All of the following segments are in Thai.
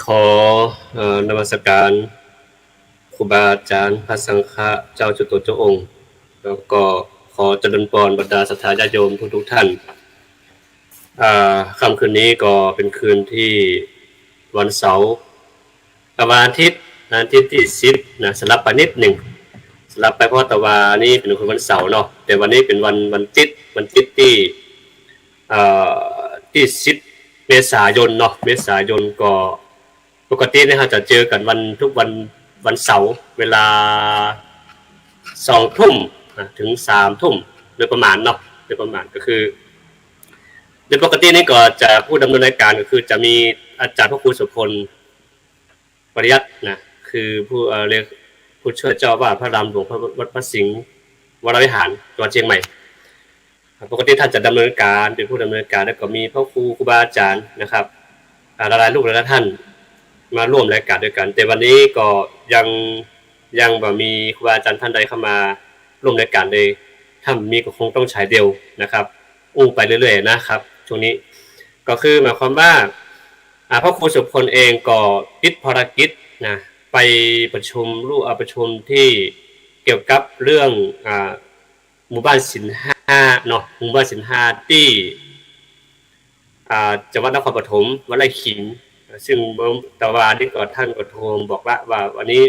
ขอนมัสการครูบาอาจารย์พระสังฆะเจ้าจุตุเจ้าองค์แล้วก็ขอเจริญพรบรรดาศรัทธาญาติโยมทุกท่านค่ำคืนนี้ก็เป็นคืนที่วันเสาร์วันอาทิตย์ที่10นะสลับไปนิดหนึ่งสลับไปเพราะแต่ว่านี่เป็นวันเสาร์เนาะแต่วันนี้เป็นวันจิตที่10เมษายนเนาะเมษายนก็ปกตินะครับจะเจอกันทุกวันเสาร์เวลา20:00 นถึง3:00 นโดยประมาณเนาะโดยประมาณก็คือโดยปกตินี่ก็จะผู้ดำเนินรายการก็คือจะมีอาจารย์พระครูสุพลปริยัตินะคือผู้เรียกผู้ช่วยเจ้าอาวาสพระรามหลวงวัดพระสิงห์วรวิหารจังหวัดเชียงใหม่ปกติท่านจะดำเนินการเป็นผู้ดำเนินการแล้วก็มีพระครูบาอาจารย์นะครับหลายลูกหลายท่านมาร่วมรายการด้วยกันแต่วันนี้ก็ยังบ่มีครูบาอาจารย์ท่านใดเข้ามาร่วมรายการเลยถ้ามีก็คงต้องใช้เดียวนะครับไปเรื่อยๆนะครับช่วงนี้ก็คือหมายความว่าพระครูสุพลเองก็ติดภารกิจนะไปประชุมที่เกี่ยวกับเรื่องหมู่บ้านศีล5เนาะหมู่บ้านศีล5ที่จังหวัดนครปฐมวัดไร่ขิงซึ่งตะวันนี้ก็ท่านก็โทรบอกว่าวันนี้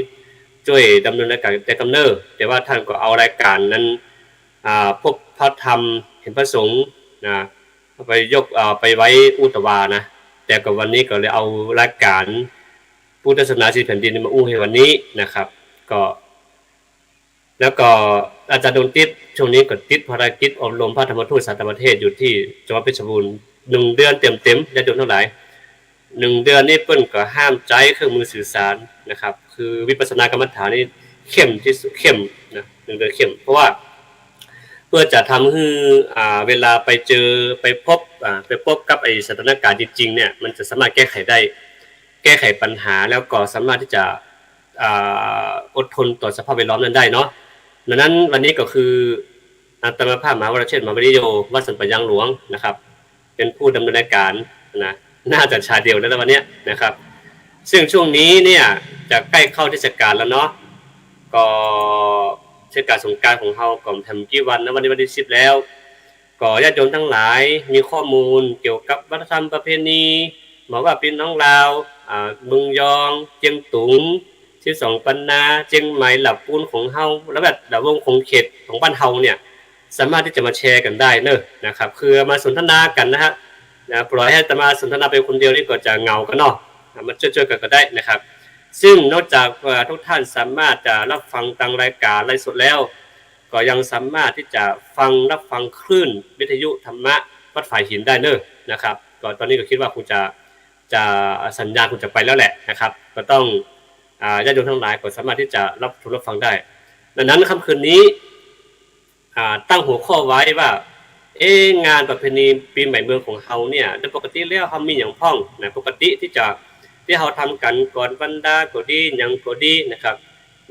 ช่วยดำเนินรายการแต่กำเนิดแต่ว่าท่านก็เอารายการนั้นพวกพระธรรมเห็นพระสงฆ์นะไปยกไปไว้อุตวานะแต่กับวันนี้ก็เลยเอารายการพุทธศาสนาสี่แผ่นดินมาให้วันนี้นะครับก็แล้วก็อาจารย์ดนติดช่วงนี้ก็ติดภารกิจอบรมพระธรรมทูตสากลประเทศอยู่ที่จังหวัดเพชรบูรณ์1เดือนเต็มญาติโยมทั้งหลาย1เดือนนี้เปิ้นก็ห้ามใจเครื่องมือสื่อสารนะครับคือวิปัสสนากรรมฐานนี่เข้มที่สุดเข้มนะ1เดือนเข้มเพราะว่าเพื่อจะทำให้เวลาไปเจอไปพบกับไอ้สถานการณ์จริงๆเนี่ยมันจะสามารถแก้ไขปัญหาแล้วก็สามารถที่จะอดทนต่อสภาพแวดล้อมนั้นได้เนาะดังนั้นวันนี้ก็คืออาตมาภาพมหาวรเชษฐ์มหาวิริโยวัดสันปะยางหลวงนะครับเป็นผู้ดำเนินรายการนะน่าจะชาเดียวแล้ววันนี้นะครับซึ่งช่วงนี้เนี่ยจะใกล้เข้าเทศกาลแล้วเนาะก็เทศกาลสงกรานต์ของเฮาก็ทำกี่วันนะวันนี้วันที่10แล้วก็ญาติโยมทั้งหลายมีข้อมูลเกี่ยวกับวัฒนธรรมประเพณีบอกว่าพี่น้องลาวเมืองยองเจียงตุง12ปันนาเจียงใหม่หลับปูนของเฮาแล้วแบบดาววงคงเขตของบ้านเฮาเนี่ยสามารถที่จะมาแชร์กันได้เนอะนะครับคือมาสนทนากันนะฮะปล่อยให้ตมาสนทนาไปคนเดียวนี่ก็จะเหงากันเนาะมาช่วยๆกันก็ได้นะครับซึ่งนอกจากทุกท่านสามารถจะรับฟังทางรายการไลฟ์สดแล้วก็ยังสามารถที่จะรับฟังคลื่นวิทยุธรรมะวัดฝ่ายหินได้เนอะนะครับก็ตอนนี้ก็คิดว่าคงจะสัญญาณคงจะไปแล้วแหละนะครับก็ต้องญาติโยมทั้งหลายก็สามารถที่จะรับฟังได้ดังนั้นค่ำคืนนี้ตั้งหัวข้อไว้ว่างานประเพณีปีใหม่เมืองของเฮาเนี่ยโดยปกติแล้วเฮามีหยังพ้องนะปกติที่เฮาทำกันก่อนบรรดาก็ดีหยังก็ดีนะครับ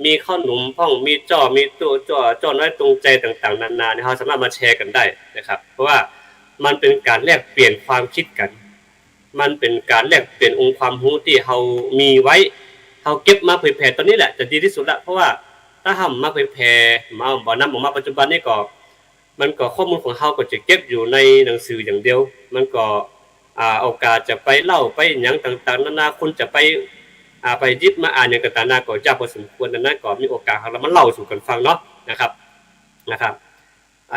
มีข้าวหนุ่มพ้องมีจ้อมีตัวจ้อน้อยตรงใจต่างๆนานาเนี่ยเฮาสามารถมาแชร์กันได้นะครับเพราะว่ามันเป็นการแลกเปลี่ยนความคิดกันมันเป็นการแลกเปลี่ยนองค์ความรู้ที่เฮามีไว้เฮาเก็บมาเผยแพร่ตอนนี้แหละจะดีที่สุดละเพราะว่าถ้าเฮามาเผยแพร่มาบ่นำออกมาปัจจุบันนี้ก็มันก็ข้อมูลของเฮาก็จะเก็บอยู่ในหนังสืออย่างเดียวมันก็โอกาสจะไปเล่าไปหยังต่างๆนานาคนจะไปหยิบมาอ่านหยังต่างๆนาก็ยากพอสมควรดังนั้นก็มีโอกาสเรามาเล่าสู่กันฟังเนาะนะครับ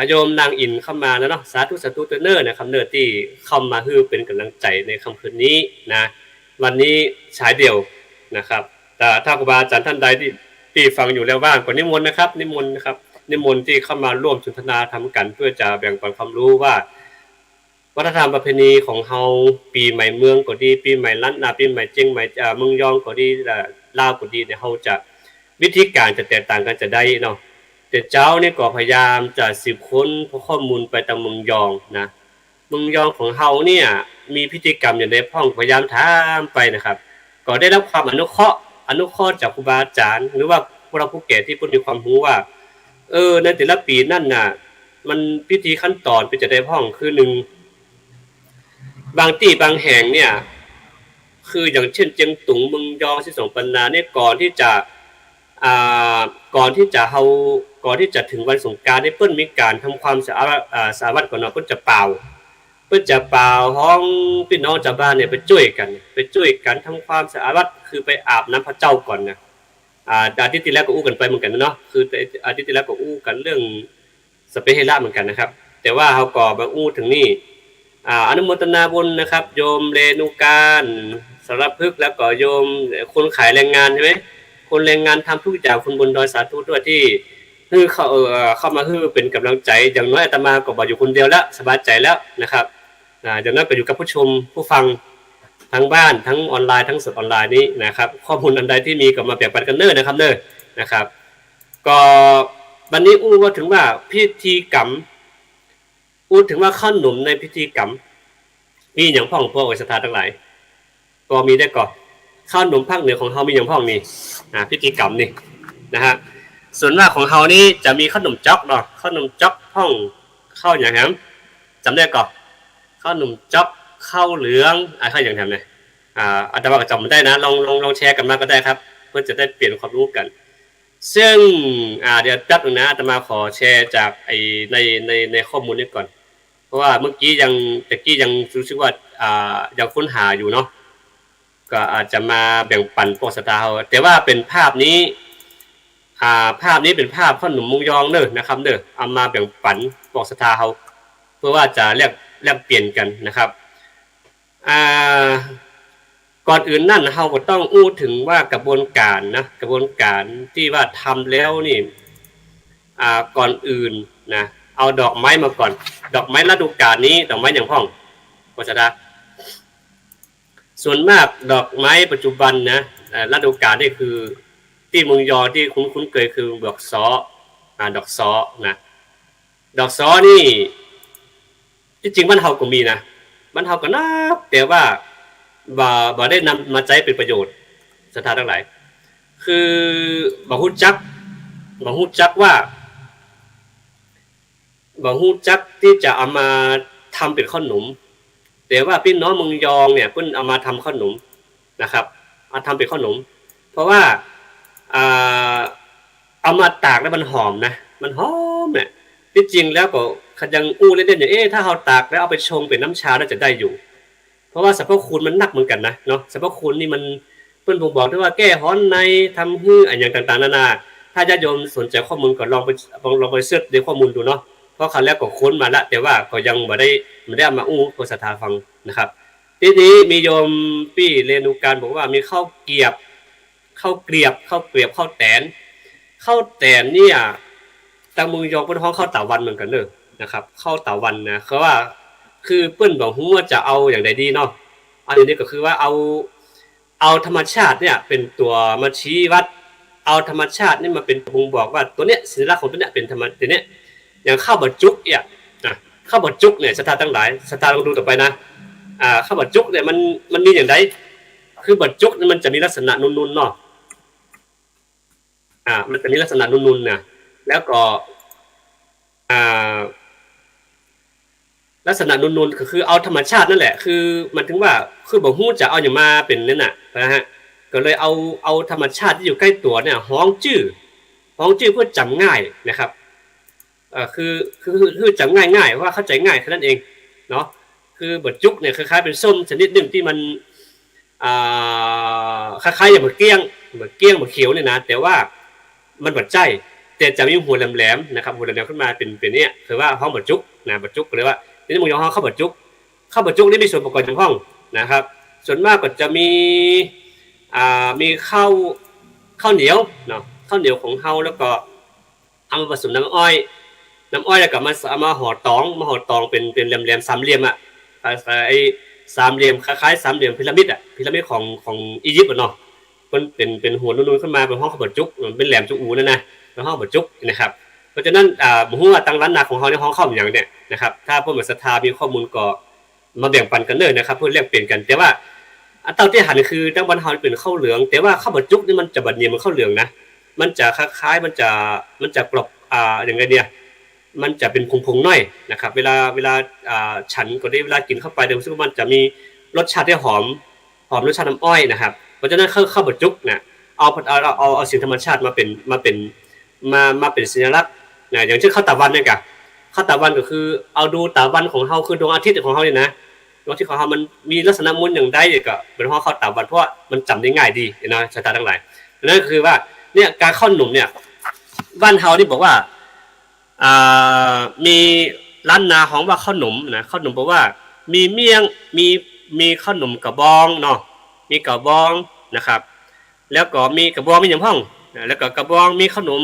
โยมนางอินเข้ามานะเนาะสาธุเด้อนะครับเด้อที่เข้ามาฮือเป็นกำลังใจในค่ำคืนนี้นะวันนี้ฉายเดี่ยวนะครับแต่ถ้าครูบาอาจารย์ท่านใดที่ฟังอยู่แล้วว่างก็นิมนต์นะครับนิมนต์ที่เข้ามาร่วมสนทนาธรรมกันเพื่อจะแบ่งปันความรู้ว่าวัฒนธรรมประเพณีของเฮาปีใหม่เมืองก็ดีปีใหม่ล้านนาปีใหม่เจียงใหม่เมืองยองก็ดีลาวก็ดีเนี่ยเฮาจะวิธีการจะแตกต่างกันจะได้เนาะแต่เจ้านี่ก็พยายามจะสืบค้นข้อมูลไปทางเมืองยองนะเมืองยองของเฮาเนี่ยมีพิธีกรรมอย่างใดพ้องพยายามถามไปนะครับก็ได้รับความอนุเคราะห์จากครูบาอาจารย์หรือว่าพวกเราผู้แก่ที่เพิ่นมีความรู้ว่าในแต่ละปีนั่นน่ะมันพิธีขั้นตอนเป็นจะได้พ้องคือ1บางที่บางแห่งเนี่ย คืออย่างเช่นเจียงตุงเมืองยองที่สองปันนาเนี่ยอ่ก่อนที่จะเฮาก่อนที่จะถึงวันสงกรานต์เนี่ยเปิ้นมีการทำความสะอาดก่อนเนาะเปิ้นจะเป่าห้องพี่น้องชาวบ้านเนี่ยไปช่วยกันทำความสะอาดคือไปอาบน้ำพระเจ้าก่อนนะอาทิตย์ที่แล้วก็อู้กันไปเหมือนกันเนาะคืออาทิตย์ที่แล้วก็อู้กันเรื่องสเปเฮล่าเหมือนกันนะครับแต่ว่าเฮาก็มาอู้ถึงนี่อนุโมทนาบุญนะครับโยมเรนุการสารพึกษ์แล้วก็โยมคนขายแรงงานใช่ไหมคนแรงงานทำทุกอย่างคุณบุญดอยสาธุด้วยที่คือเข้ามาคือเป็นกำลังใจอย่างน้อยอาตมาก็บ่อยู่คนเดียวแล้วสบายใจแล้วนะครับอย่างน้อยก็อยู่กับผู้ชมผู้ฟังทั้งบ้านทั้งออนไลน์ทั้งสดออนไลน์นี้นะครับข้อมูลอันใดที่มีก็มาแบ่งปันกันเน้อนะครับเน้อนะครับก็วันนี้อู้ว่าถึงว่าพิธีกรรมอู้ถึงว่าขนมในพิธีกรรมมีอย่างพ่องพวกศรัทธาทั้งหลายก็มีได้ก่อนขนมภาคเหนือของเฮามีอย่างพ่องนี่พิธีกรรมนี่นะฮะส่วนมากของเฮานี่จะมีขนมจ๊อกเนาะขนมจ๊อกพ่องข้าวอย่างนั้นจำได้ก่อนขนมจ๊อกข้าวเหลืองข้าวอย่างทำเนี่ยอาตมาก็จำไม่ได้นะลองแชร์กันมาก็ได้ครับเพื่อจะได้เปลี่ยนความรู้กันซึ่งเดี๋ยวแป๊บนึงนะอาตมาขอแชร์จากในข้อมูลนี้ก่อนเพราะว่าเมื่อกี้ยังรู้สึกว่ายังค้นหาอยู่เนาะก็อาจจะมาแบ่งปันพวกสตาร์เฮาแต่ว่าเป็นภาพนี้เป็นภาพขนมมุงยองเด้อนะครับเด้อเอามาแบ่งปันพวกสตาร์เฮาเพื่อว่าจะแลกเปลี่ยนกันนะครับก่อนอื่นนั่นเฮาก็ต้องอู้ถึงว่ากระบวนการที่ว่าทำแล้วนี่ก่อนอื่นนะเอาดอกไม้มาก่อนดอกไม้ฤดูกาลนี้ดอกไม้อย่างพ่องก็จะได้ส่วนมากดอกไม้ปัจจุบันนะฤดูกาลนี่คือที่เมืองยอที่คุ้นเคยคือดอกซ้อดอกซ้อนะดอกซ้อนี่ที่จริงบ้านเฮาก็มีนะบ้านเฮาก็นับแต่ว่าบ่ได้นำมาใช้เป็นประโยชน์สถานทั้งหลายคือบ่ฮู้จักที่จะเอามาทำเป็นขนมแต่ว่าพี่น้องเมืองยองเนี่ยเพิ่นเอามาทำขนมนะครับเอาทำเป็นขนมเพราะว่าเอามาตากแล้วมันหอมนะมันหอมเนี่ยที่จริงแล้วก็คันยังอู้เล่นๆอย่างถ้าเฮาตากแล้วเอาไปชงเป็นน้ำชาน่าจะได้อยู่เพราะว่าสรรพคุณมันหนักเหมือนกันนะเนาะสรรพคุณนี่มันเพิ่นบอกด้วยว่าแก้ร้อนในทำให้อันอย่างต่างๆนานาถ้าญาติโยมสนใจข้อมูลก็ลองไปเสิร์ชในข้อมูลดูเนาะเพราะครั้งแรกก็ค้นมาแล้วแต่ว่าก็ยังไม่ได้เอามาอู้โฆษณาฟังนะครับทีนี้มีโยมพี่เรนูการบอกว่ามีข้าวเกรียบข้าวแตนเนี่ยทางเมืองยองเพิ่นฮ้องข้าวตาวันเหมือนกันเด้อนะครับข้าวตาวันนะคือว่าคือเปิ้นบอกฮู้ว่าจะเอาอย่างใดดีเนาะอันนี้ก็คือว่าเอาธรรมชาติเนี่ยเป็นตัวมาชี้วัดเอาธรรมชาตินี่มาเป็นบ่งบอกว่าตัวเนี้ยสัญลักษณ์ของตัวเนี้ยเป็นธรรมตัวเนี้ยอย่างข้าวบดจุกเนี่ยข้าวบดจุกเนี่ยสถานทั้งหลายสถานลองดูต่อไปนะข้าวบดจุกเนี่ยมันมีอย่างไรคือบดจุกนี่มันจะมีลักษณะนุ่นๆเนาะมันจะมีลักษณะนุ่นๆนะแล้วก็ลักษณะนุ่นๆก็คือเอาธรรมชาตินั่นแหละคือมันถึงว่าคือบ่ฮู้จะเอาอย่างมาเป็นนั่นน่ะนะฮะก็เลยเอาธรรมชาติที่อยู่ใกล้ตัวเนี่ยฮ้องจื้อเพื่อจำง่ายนะครับคือจำง่ายว่าเข้าใจง่ายแค่นั้นเองเนาะคือบดจุกเนี่ยคล้ายๆเป็นส้มชนิดหนึ่งที่มันคล้ายๆอย่างมะเกี้ยงมะเขียวเนี่ยนะแต่ว่ามันบดใจแต่จะมีหัวแหลมๆนะครับหัวแหลมๆขึ้นมาเป็นเนี่ยคือว่าห้องบดจุกนะบดจุกหรือว่าที่มึงยองห้องข้าวบดจุกนี่มีส่วนประกอบของห้องนะครับส่วนมากก็จะมีข้าวเหนียวเนาะข้าวเหนียวของเฮาแล้วก็เอามาผสมน้ำอ้อยแล้วก็มาห่อตองเป็นแหลมๆสามเหลี่ยมอ่ะไอ้สามเหลี่ยมคล้ายๆสามเหลี่ยมพีระมิดของอียิปต์เนาะมันเป็นหัวนูนๆขึ้นมาเป็นห้องข้าวบดจุกเป็นแหลมจุกอูนั่นนะเป็นห้องบดจุกนะครับเพราะฉะนั้นบ่ฮู้ว่าตั้งร้านนาของเฮาในห้องข้าวอย่างเนี่ยนะครับถ้าพวกศรัทธามีข้อมูลก็มาแบ่งปันกันเด้อนะครับเพื่อแลกเปลี่ยนกันแต่ว่าเต้าที่หันคือตั้งบ้านเฮาเป็นข้าวเหลืองแต่ว่าข้าวบดจุกนี่มันจะบัดเนียมันข้าวเหลืองนะมันจะคล้ายๆมันจะกรอบอย่างไงเนี่ยมันจะเป็นพงๆน้อยนะครับเวลาฉันก็ได้เวลากินเข้าไปเดี๋ยวรู้สึกว่ามันจะมีรสชาติที่หอม หอมรสชาติน้ำอ้อยนะครับเพราะฉะนั้นข้าวบดจุกนะเอาสิ่งธรรมชาติมาเป็นสัญลักษณ์นะอย่างเช่นข้าวตาวันเนี่ยกะข้าวตาวันก็คือเอาดูตาวันของเฮาคือดวงอาทิตย์ของเฮาเนี่ยนะดวงอาทิตย์ของเฮามันมีลักษณะมุนอย่างใดก็เป็นเพราะข้าวตาวันเพราะว่ามันจำได้ง่ายดีนะสายตาทั้งหลายนั่นคือว่าเนี่ยการข้าวหนุ่มเนี่ยบ้านเฮานี่บอกว่ามีร้านนาของว่าข้าวหนุ่มนะข้าวหนุ่มบอกว่ามีเมี่ยงมีข้าวหนุ่มกระบองเนาะมีกระบองนะครับแล้วก็มีกระบองมีอย่างพ่องแล้วก็กระบองมีขนม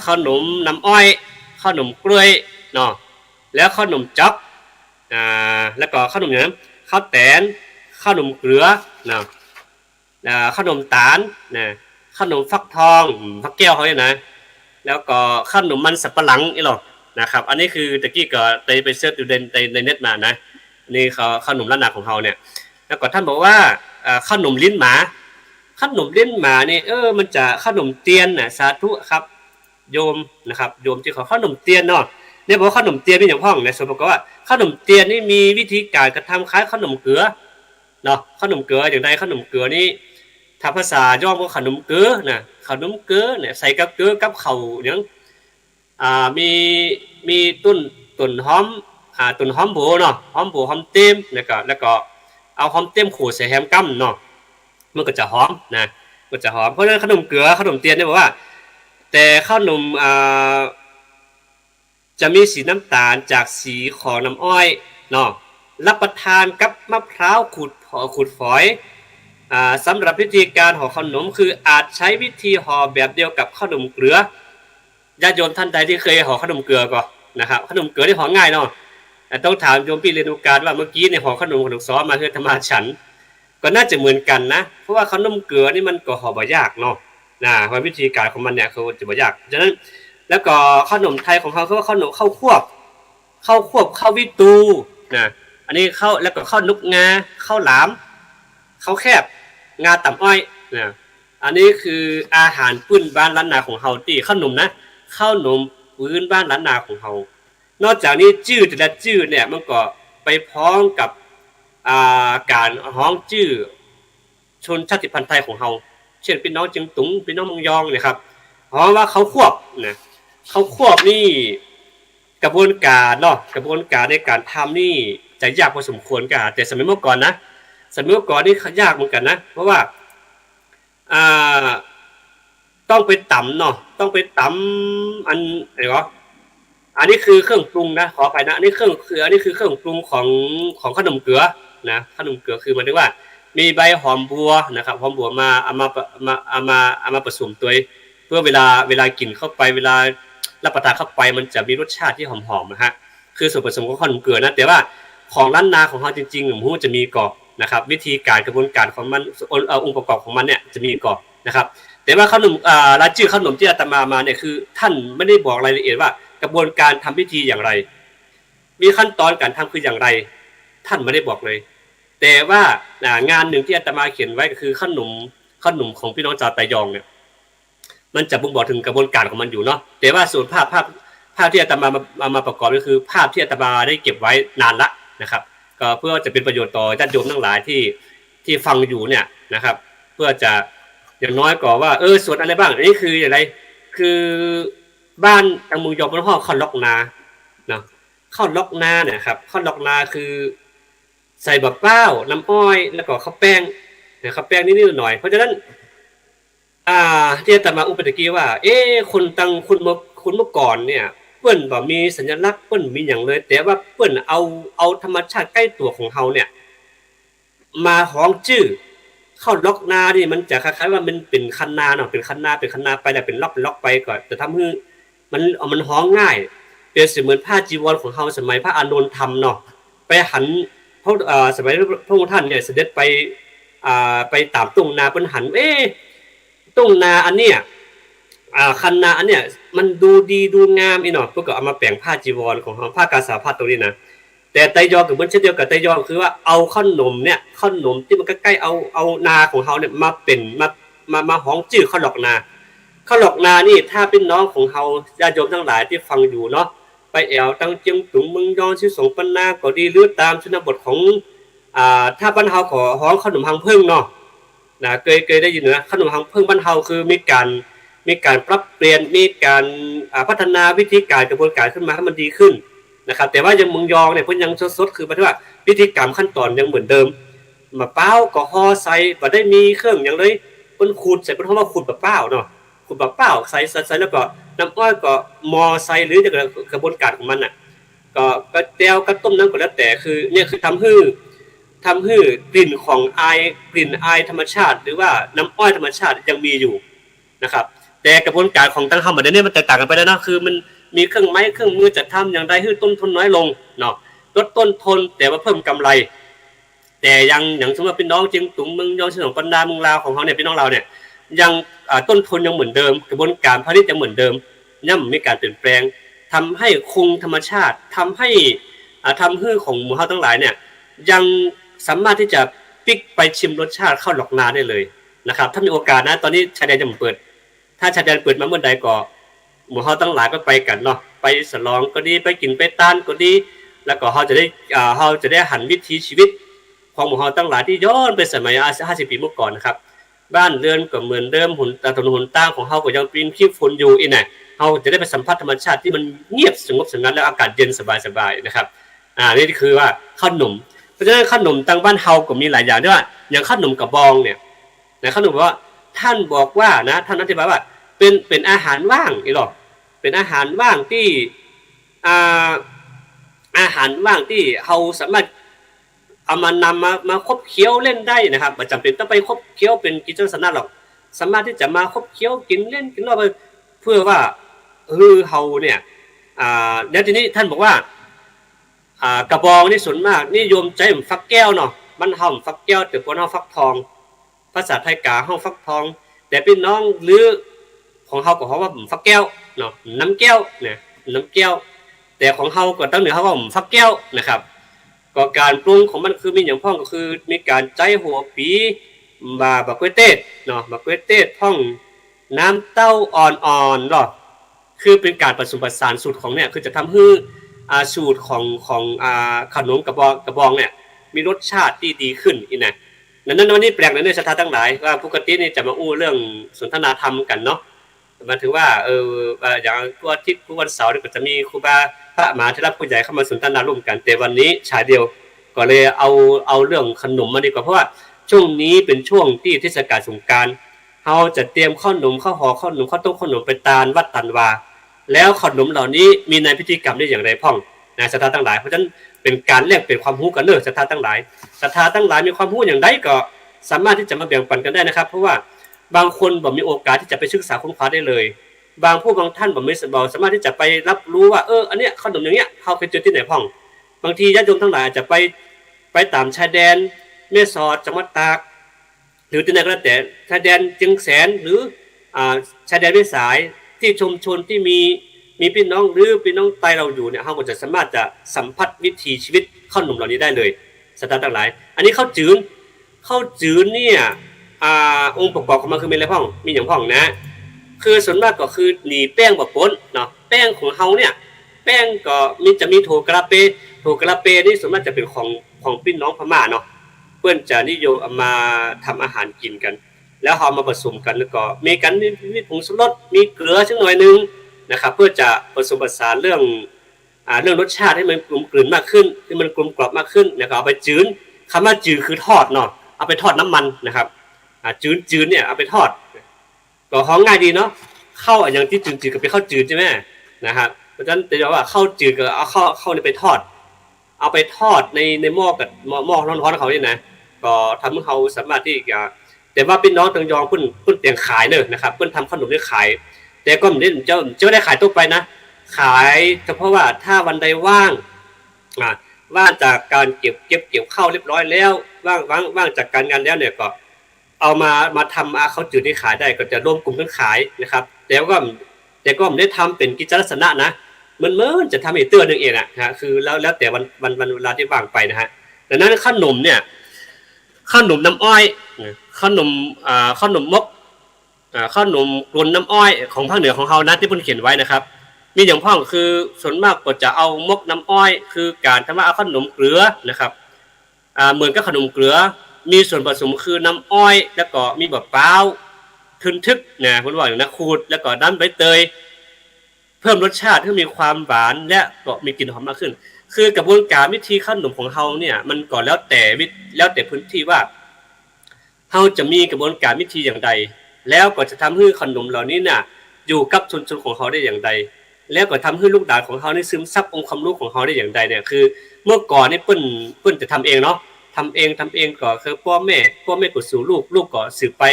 ขนมน้ำอ้อยขนมกล้วยเนาะแล้วขนมจ๊อกแล้วก็ขนมอย่างนั้นข้าวแตนขนมเกลือเนาะขนมตาลนะขนมฟักทองฟักแก้วเขาเนี่ยนะแล้วก็ขนมมันสับปะหลังนี่หรอกนะครับอันนี้คือตะกี้ก็ไปเสิร์ชดูในเน็ตมานะนี่เขาขนมล้านนาของเขาเนี่ยแล้วก็ท่านบอกว่าขนมลิ้นหมาขนมลิ้นหมานี่มันจะขนมเตียนน่ะสาธุครับโยมนะครับโยมที่เขาขนมเตียนเนาะเนี่ยบอกว่าขนมเตียนมีอย่างพ่องในส่วนประกอบว่าขนมเตียนนี่มีวิธีการกระทำคล้ายขนมเกลือเนาะขนมเกลืออย่างไรขนมเกลือนี่ถ้าภาษาย่อมว่าขนมเกลือนะขนมเกลือเนี่ยใส่กับเกลือกับเข่าอย่างมีต้นหอมต้นหอมโบเนาะหอมโบหอมเต็มแล้วก็เอาหอมเต็มขูดใส่แฮมกัมเนาะมันก็จะหอมนะก็จะหอมเพราะฉะนั้นขนมเกลือขนมเตียนเนี่ยบอกว่าแต่ขนมจะมีสีน้ำตาลจากสีของน้ำอ้อยเนาะรับประทานกับมะพร้าวขูดฝอยสำหรับวิธีการห่อขนมคืออาจใช้วิธีห่อแบบเดียวกับขนมเกลือญาติโยมท่านใดที่เคยห่อขนมเกลือก็นะครับขนมเกลือที่ห่อง่ายเนาะต้องถามโยมพี่เรนุการว่าเมื่อกี้ในห่อขนมซ้อมาคือธรรมฉันก็น่าจะเหมือนกันนะเพราะว่าขนมเกลือนี่มันก็ห่อบ่ยากเนาะเพราะวิธีการของมันเนี่ยคือจะบ่ยากฉะนั้นแล้วก็ขนมไทยของเขาคือว่าขนมข้าวควบข้าววิตูนะอันนี้ข้าวแล้วก็ข้าวนุกงาข้าวหลามข้าวแคบงาต่ำอ้อยนะอันนี้คืออาหารพื้นบ้านล้านนาของเฮาที่ขนมนะข้าวหนมพื้นบ้านล้านนาของเฮานอกจากนี้ชื่อแต่ละชื่อเนี่ยมันก็ไปพ้องกับการฮ้องชื่อชนชาติพันธุ์ไทยของเฮาเช่นพี่น้องจึงตุงพี่น้องมังยองเนี่ยครับเพราะว่าเขาควบนะเขาควบนี่กระบวนการเนาะกระบวนการในการทำนี่จะยากพอสมควรกันแต่สมัยเมื่อก่อนนะสมัยเมื่อก่อนนี่ยากเหมือนกันนะเพราะว่าต้องไปตำเนาะต้องไปตำอะไรวะอันนี้คือเครื่องปรุงนะขออภัยนะอันนี้คือเครื่องปรุงของขนมเกลือนะขนมเกลือคือมันเรียกว่ามีใบหอมบัวนะครับหอมบัวมาเอามาผสมตัวเพื่อเวลากินเข้าไปเวลารับประทานเข้าไปมันจะมีรสชาติที่หอมๆนะฮะคือส่วนผสมของขนมเกลือนะแต่ว่าของล้านนาของเขาจริงๆผมจะมีกรอบนะครับวิธีการกระบวนการของมันองค์ประกอบของมันเนี่ยจะมีกรอบนะครับแต่ว่าขนมร้านชื่อขนมที่อาตมาเนี่ยคือท่านไม่ได้บอกรายละเอียดว่ากระบวนการทำพิธีอย่างไรมีขั้นตอนการทำคืออย่างไรท่านไม่ได้บอกเลยแต่ว่างานหนึ่งที่อาตมาเขียนไว้ก็คือขนมของพี่น้องชาวไตยองเนี่ยมันจะบ่งบอกถึงกระบวนการของมันอยู่เนาะแต่ว่าส่วนภาพที่อาตมาประกอบก็คือภาพที่อาตมาได้เก็บไว้นานละนะครับก็เพื่อจะเป็นประโยชน์ต่อญาติโยมทั้งหลายที่ฟังอยู่เนี่ยนะครับเพื่อจะอย่างน้อยก็ว่าส่วนอะไรบ้างอันนี้คืออย่างไรคือบ้านทางเมืองยองเป็นห้องข้าวล็อกนาเนาะข้าวล็อกนาเนี่ยครับข้าวล็อกนาคือใส่บะเป้าน้ำอ้อยแล้วก็ข้าวแป้งเนี่ยข้าวแป้งนิดๆหน่อยเพราะฉะนั้นที่อาตมาอุปตะกี้ว่าคุณเมื่อก่อนเนี่ยเปิ้นบ่มีสัญลักษณ์เปิ้นมีอย่างเลยแต่ว่าเปิ้นเอาธรรมชาติใกล้ตัวของเฮาเนี่ยมาฮ้องชื่อข้าวล็อกนานี่มันจะคล้ายๆว่ามันเป็นคันนาเนาะเป็นคันนาไปแล้วเป็นล็อกไปก่อนจะทำให้มันฮ้องง่ายเปรียบเสมือนผ้าจีวรของเฮาสมัยพระอานนท์ทำเนาะไปหันเพราะสมัยพระองค์ท่านเนี่ยเสด็จไปตามทุ่งนาเปิ้นหันทุ่งนาอันเนี้ยคันนาอันเนี้ยมันดูดีดูงามอีเนาะเพื่อก็เอามาแปลงผ้าจีวรของเฮาผ้ากาสาวพัดตรงนี้นะแต่ไตยอกับมันเช่นเดียวกับไตยอคือว่าเอาขนมที่มันใกล้ๆเอานาของเฮาเนี่ยมาเป็นมาฮ้องชื่อข้าวหลอกนานี่ถ้าเป็นน้องของเฮาญาติโยมทั้งหลายที่ฟังอยู่เนาะไปแอวตั้งเจียงตุงเมืองยองชื่อสงปนาก็ดีหรือตามชนบทของ ถ้าบ้านเฮาขอฮ้องขนมฮังพึ่งเนาะนะเคยได้ยินนะขนมฮังพึ่งบ้านเฮาคือมีการปรับเปลี่ยนมีการพัฒนาวิธีการกระบวนการขึ้นมาให้มันดีขึ้นนะครับแต่ว่ายังเมืองยองเนี่ยเพิ่นยังสดๆคือหมายถึงว่าพิธีกรรมขั้นตอนยังเหมือนเดิมมะพร้าวก็ห่อใส่บ่ได้มีเครื่องหยังเลยเพิ่นขูดใส่เพิ่นเฮาว่าขูดมะพร้าวเนาะขูดมะพร้าวใส่แล้วก็น้ำอ้อยก็มอใส่หรือจะกระบวนการของมันน่ะก็แต้วก็ต้มน้ำก็แล้วแต่คือเนี่ยคือทำให้กลิ่นของกลิ่นอายธรรมชาติหรือว่าน้ำอ้อยธรรมชาติยังมีอยู่นะครับแต่กระบวนการของตั้งทำแบบนี้มันแตกต่างกันไปแล้วนะคือมันมีเครื่องไม้เครื่องมือจะทำอย่างไรให้ต้นทุนน้อยลงเนาะลดต้นทุนแต่ว่าเพิ่มกำไรแต่อย่างสมมติพี่น้องจึงตุงเมืองยองฉนงปันดาเมืองลาวของเขาเนี่ยพี่น้องเราเนี่ยยังต้นทุนยังเหมือนเดิมกระบวนการผลิตยังเหมือนเดิมย่ำมีการเปลี่ยนแปลงทำให้คงธรรมชาติทำให้ของหมู่เฮาทั้งหลายเนี่ยยังสามารถที่จะปิกไปชิมรสชาติข้าวหลอกนาได้เลยนะครับถ้ามีโอกาสนะตอนนี้ชายแดนจะเปิดถ้าชายแดนเปิดมาเมื่อใดก็หมู่เฮาทั้งหลายก็ไปกันเนาะไปสลองก็ดีไปกินไปต้านก็ดีแล้วก็เฮาจะได้หันวิถีชีวิตของหมู่เฮาทั้งหลายที่ย้อนไปสมัย50ปีเมื่อก่อนนะครับบ้านเรือนก็เหมือนเดิมถนนหนทางของเฮาก็ยังเป็นขี้ฝุ่นอยู่อีกน่ะเฮาจะได้ไปสัมผัสธรรมชาติที่มันเงียบสงบสงัดแล้วอากาศเย็นสบายๆนะครับนี่คือว่าขนมเพราะฉะนั้นขนมทางบ้านเฮาก็มีหลายอย่างด้วยอย่างขนมกระบองเนี่ยนะขนมว่าท่านบอกว่านะท่านอธิบายว่าเป็นอาหารว่างอีหรอเป็นอาหารว่างที่อาหารว่างที่เฮาสามารถเอามาคบเคี้ยวเล่นได้นะครับไม่จำเป็นต้องไปคบเคี้ยวเป็นกิจลักษณะหรอกสามารถที่จะมาคบเคี้ยวกินเล่นกินรอบเพื่อว่าเฮาเนี่ยแล้วทีนี้ท่านบอกว่ากระบองนี่ส่วนมากนิยมใจฟักแก้วเนาะมันเฮาฟักแก้วแต่พวกเฮาฟักทองภาษาไทยกาเฮาฟักทองแต่พี่น้องหรือของเฮาก็เฮาว่าฟักแก้วเนาะน้ำแก้วเนี่ยน้ำแก้วแต่ของเฮาก็ตั้งเหนือเฮาว่าฟักแก้วนะครับก็การปรุงของมันคือมีอย่างพ้องก็คือมีการใจหัวปีบักกล้วยเต้เนาะบักกล้วยเต้พ้องน้ำเต้าอ่อนๆเนาะคือเป็นการผสมผสานสูตรของเนี่ยคือจะทำให้สูตรของขนมกระบองเนี่ยมีรสชาติที่ดีขึ้นอีกนะนั้นวันนี้แปลกในเนื้อชาติทั้งหลายว่าปกตินี่จะมาอู้เรื่องสนทนาธรรมกันเนาะมาถือว่าอย่างทุกอาทิตย์ทุกวันเสาร์ก็จะมีครูบาพระมหาเถรผู้ใหญ่เข้ามาสนทนาร่วมกันแต่วันนี้ฉายเดียวก็เลยเอาเรื่องขนมมาดีกว่าเพราะว่าช่วงนี้เป็นช่วงที่เทศกาลสงกรานต์เราจะเตรียมข้าวหนมข้าวห่อข้าวหนมข้าวต้มข้าวหนมไปตาลวัดตันวาแล้วขนมเหล่านี้มีในพิธีกรรมได้อย่างไรพ่องนะศรัทธาทั้งหลายเพราะฉะนั้นเป็นการแลกเปลี่ยนความรู้กันเด้อศรัทธาทั้งหลายศรัทธาทั้งหลายมีความรู้อย่างใดก็สามารถที่จะมาแบ่งปันกันได้นะครับเพราะว่าบางคนบ่มีโอกาสที่จะไปศึกษาค้นคว้าได้เลยบางท่านบ่สามารถที่จะไปรับรู้ว่าอันเนี้ยขนมอย่างเงี้ยเฮาเคยเจอที่ไหนพ่องบางทีญาติโยมทั้งหลายอาจจะไปตามชายแดนแม่สอดจังหวัดตากหรือที่ไหนก็แล้วแต่ชายแดนเชียงแสนหรือชายแดนแม่สายที่ชุมชนที่มีพี่น้องหรือพี่น้องไตเราอยู่เนี่ยเฮาก็จะสามารถจะสัมผัสวิถีชีวิตขนมเหล่านี้ได้เลยศรัทธาทั้งหลายอันนี้ข้าวจืนเนี่ยองค์ประกอบของมันคือมีอะไรพ่องมีอย่างพ่องนะคือส่วนมากก็คือหนีแป้งบ่ปนเนาะแป้งของเฮาเนี่ยแป้งก็จะมีโถกระเปนี่ส่วนมากจะเป็นของพี่น้องพม่าเนาะเพื่อนจะนิยมเอามาทำอาหารกินกันแล้วเฮามาผสมกันแล้วก็มีผงชูรสมีเกลือสักหน่อยนึงนะครับเพื่อจะผสมผสานเรื่องรสชาติให้มันกลมกลืนมากขึ้นให้มันกลมกล่อมมากขึ้นนะครับเอาไปจืดคำว่าจืดคือทอดเนาะเอาไปทอดน้ำมันนะครับจืดเนี่ยเอาไปทอดก็ฮ้องง่ายดีเนาะข้าวอย่างที่จืดๆก็เป็นข้าวจืดใช่ไหมนะครับเพราะฉะนั้นแต่ว่าข้าวจืดก็เอาข้าวนี่ไปทอดเอาไปทอดในหม้อกับหม้อร้อนๆเขาเนี่ยนะก็ทำให้เขาสามารถที่จะแต่ว่าพี่น้องทางยองเพิ่นเตียงขายเนอะนะครับเพิ่นทำขนมได้ขายแต่ก็ไม่ได้ขายทั่วไปนะขายเฉพาะว่าถ้าวันใดว่างจากการเก็บข้าวเรียบร้อยแล้วว่างจากการงานแล้วเนี่ยก็เอามาทำข้าวจืดที่ขายได้ก็จะร่วมกลุ่มกันขายนะครับแต่ก็ไม่ได้ทำเป็นกิจลักษณะนะมันจะทำให้เตือนนึงเองนะคือแล้วแต่วันเวลาที่ว่างไปนะฮะดังนั้นขนมเนี่ยขนมน้ำอ้อยขนมมกขนมกลุ่นน้ำอ้อยของภาคเหนือของเฮานะที่เพิ่นเขียนไว้นะครับมีอย่างพ่องคือส่วนมากก็จะเอามกน้ำอ้อยคือการทำเอาขนมเกลือนะครับ เหมือนกับขนมเกลือมีส่วนผสมคือน้ำอ้อยแล้วก็มีมะพร้าวทึนทึกนะเพิ่นว่าอย่างนะขูดแล้วก็น้ำใบเตยเพิ่มรสชาติให้มีความหวานและก็มีกลิ่นหอมมากขึ้นคือกระบวนการวิธีขนมของเฮาเนี่ยมันก็แล้วแต่พื้นที่ว่าเฮาจะมีกระบวนการวิธีอย่างใดแล้วก็จะทำให้ขนมเหล่านี้น่ะอยู่กับชุมชนของเฮาได้อย่างใดแล้วก็ทำให้ลูกหลานของเฮาได้ซึมซับองค์ความรู้ของเฮาได้อย่างใดเนี่ยคือเมื่อก่อนนี่เปิ้นจะทำเองเนาะทำเองก็คือพ่อแม่ก็สู่ลูกก็สืบไป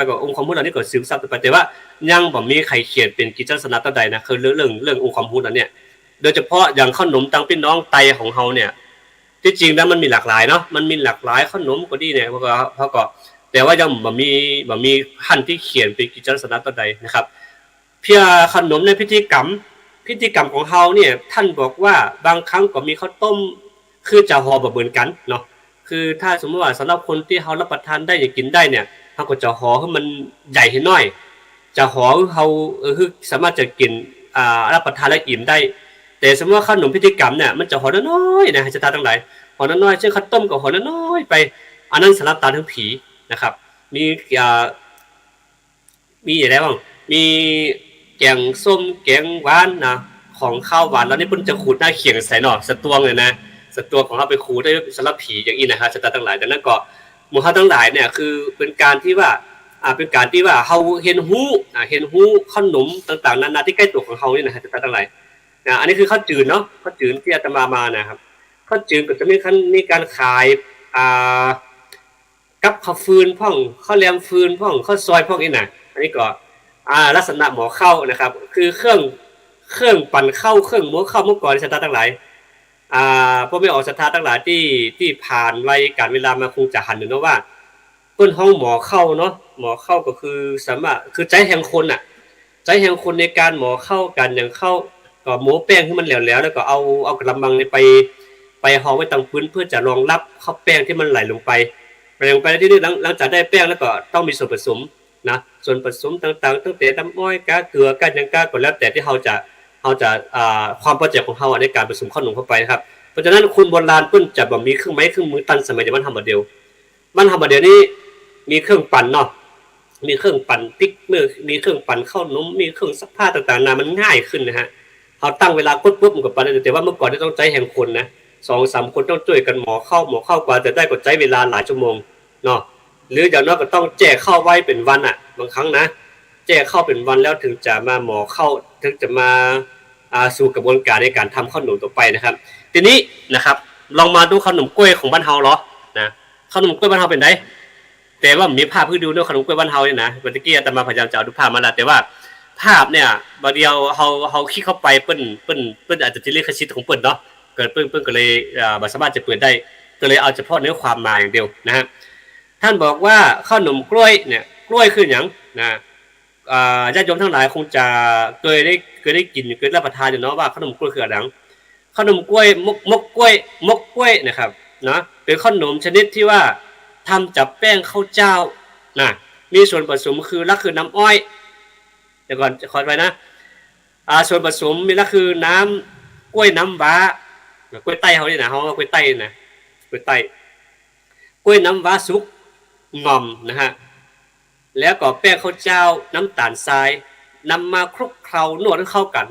ก็องค์ความรู้เหล่านี้ก็ซึมซับไปแต่ว่ายังบ่มีใครเขียนเป็นกิจลักษณะตัวใดนะคือเรื่ององค์ความรู้นั้นเนี่ยโดยเฉพาะอย่างขนมตังพี่น้องไตของเฮาเนี่ยที่จริงแล้วมันมีหลากหลายเนาะมันมีหลากหลายขนมก็ดีเนี่ยเขาก็แต่ว่ายังบ่มีขั้นที่เขียนเป็นกิจลักษณะตัวใดนะครับเพียขนมในพิธีกรรมของเฮาเนี่ยท่านบอกว่าบางครั้งก็มีข้าวต้มคือจะห่อบ่เหมือนกันเนาะคือถ้าสมมุติว่าสำหรับคนที่เฮารับประทานได้อย่างกินได้เนี่ยเฮาก็จะห่อให้มันใหญ่ให้น้อยจะห่อเฮาคือสามารถจะกินรับประทานแล้วอิ่มได้แต่สมมุติว่าขนมพิธีกรรมเนี่ยมันจะห่อน้อยๆนะจะทานทั้งหลายห่อน้อยๆเช่นข้าวต้มก็ห่อน้อยๆไปอันนั้นสำหรับตาทั้งผีนะครับมีมีอะไรบ้างมีแกงส้มแกงหวานนะของข้าวหวานแล้วนี่เพิ่นจะขูดหน้าเขียงใส่หน่อสตวงเลยนะสตวงของเขาไปขูดได้สำหรับผีอย่างนี้นะครับสตาทั้งหลายดังนั้นก็หมู่เฮาทั้งหลายเนี่ยคือเป็นการที่ว่าเฮาเห็นฮู้ขนมต่างๆนานาที่ใกล้ตัวของเฮานี่นะครับสตาทั้งหลายอันนี้คือข้าวจืดเนาะข้าวจืดที่อาตมานะครับข้าวจืดก็จะมีการขายอ่ากับข้าวฟืนพ่องข้าวแรมฟืนพ่องข้าวซอยพ่องนี่น่ะอันนี้ก็ลักษณะหมอเข้านะครับคือเครื่องปั่นเข้าเครื่องหม้อเข้าเมื่อก่อนสตาร์ทั้งหลายพวกไม่ออกสตาร์ทั้งหลายที่ผ่านวัยการเวลามาคงจะหันอยู่เนาะว่าเปิ้นห้องหมอเข้าเนาะหมอเข้าก็คือสามารถคือใจแห่งคนน่ะใจแห่งคนในการหมอเข้ากันอย่างเข้าก็หมูแป้งให้มันแล้วแล้วก็เอากระมังไปห่อไว้ตรงพื้นเพื่อจะรองรับข้าวแป้งที่มันไหลลงไปแล้วที่นี่หลังจากได้แป้งแล้วก็ต้องมีส่วนผสมนะส่วนผสมต่างๆตั้งแต่น้ำอ้อยกาเกลือกันยังกาก็แล้วแต่ที่เราจะความประจักษ์ของเราในการผสมขนมเข้าไปนะครับเพราะฉะนั้นคุณโบราณเพิ่นจะบ่มีเครื่องไม้เครื่องมือตันสมัยเดี๋ยวมันทำมาเดียวนี้มีเครื่องปั่นเนาะมีเครื่องปั่นพริกมีเครื่องปั่นข้าวนมมีเครื่องซักผ้าต่างๆนามันง่ายขึ้นนะฮะเราตั้งเวลาปุ๊บมันก็ปั่นได้แต่ว่าเมื่อก่อนนี่ต้องใช้แห่งคนนะ2-3 คนต้องช่วยกันหมอเข้ากว่าจะได้ก็ใช้เวลาหลายชั่วโมงเนาะหรืออย่างน้อยก็ต้องแจกข้าวไว้เป็นวันอ่ะบางครั้งนะแจกข้าวเป็นวันแล้วถึงจะมาหมอเข้าถึงจะมาสู่กระบวนการในการทำขนมต่อไปนะครับทีนี้นะครับลองมาดูขนมกล้วยของบ้านเฮาเหรอนะขนมกล้วยบ้านเฮาเป็นไงแต่ว่ามีภาพให้ดูด้วยขนมกล้วยบ้านเฮาเนี่ยนะเมื่อกี้อาตมาพยายามจะเอาดูภาพมาแล้วแต่ว่าภาพเนี่ยบางเดียวเฮาคลิกเข้าไปเปิ้นอาจจะลิขสิทธิ์ของเปิ้นเนาะเกิดเปิ้นก็เลยบ่สามารถจะเปิดได้ก็เลยเอาเฉพาะเนื้อความมาอย่างเดียวนะฮะท่านบอกว่าขนมกล้วยเนี่ยกล้วยคือหยังนะญาติโยมทั้งหลายคงจะเคยได้กินเคยรับประทานอยู่เนาะว่าขนมกล้วยคืออะไรขนมกล้วยมกกล้วยนะครับนะเป็นขนมชนิดที่ว่าทำจากแป้งข้าวเจ้านะมีส่วนผสมคือน้ำอ้อยเดี๋ยวก่อนขอไปนะส่วนผสมมีคือน้ำกล้วยน้ำว้ากล้วยไต้เขาเนี่ยนะเขากล้วยไต้นะกล้วยไต้กล้วยน้ำว้าสุกงอมนะฮะแล้วก็แป้งข้าวเจ้าน้ำตาลทรายนำมาคลุกเคล้านวดให้เข้ากัน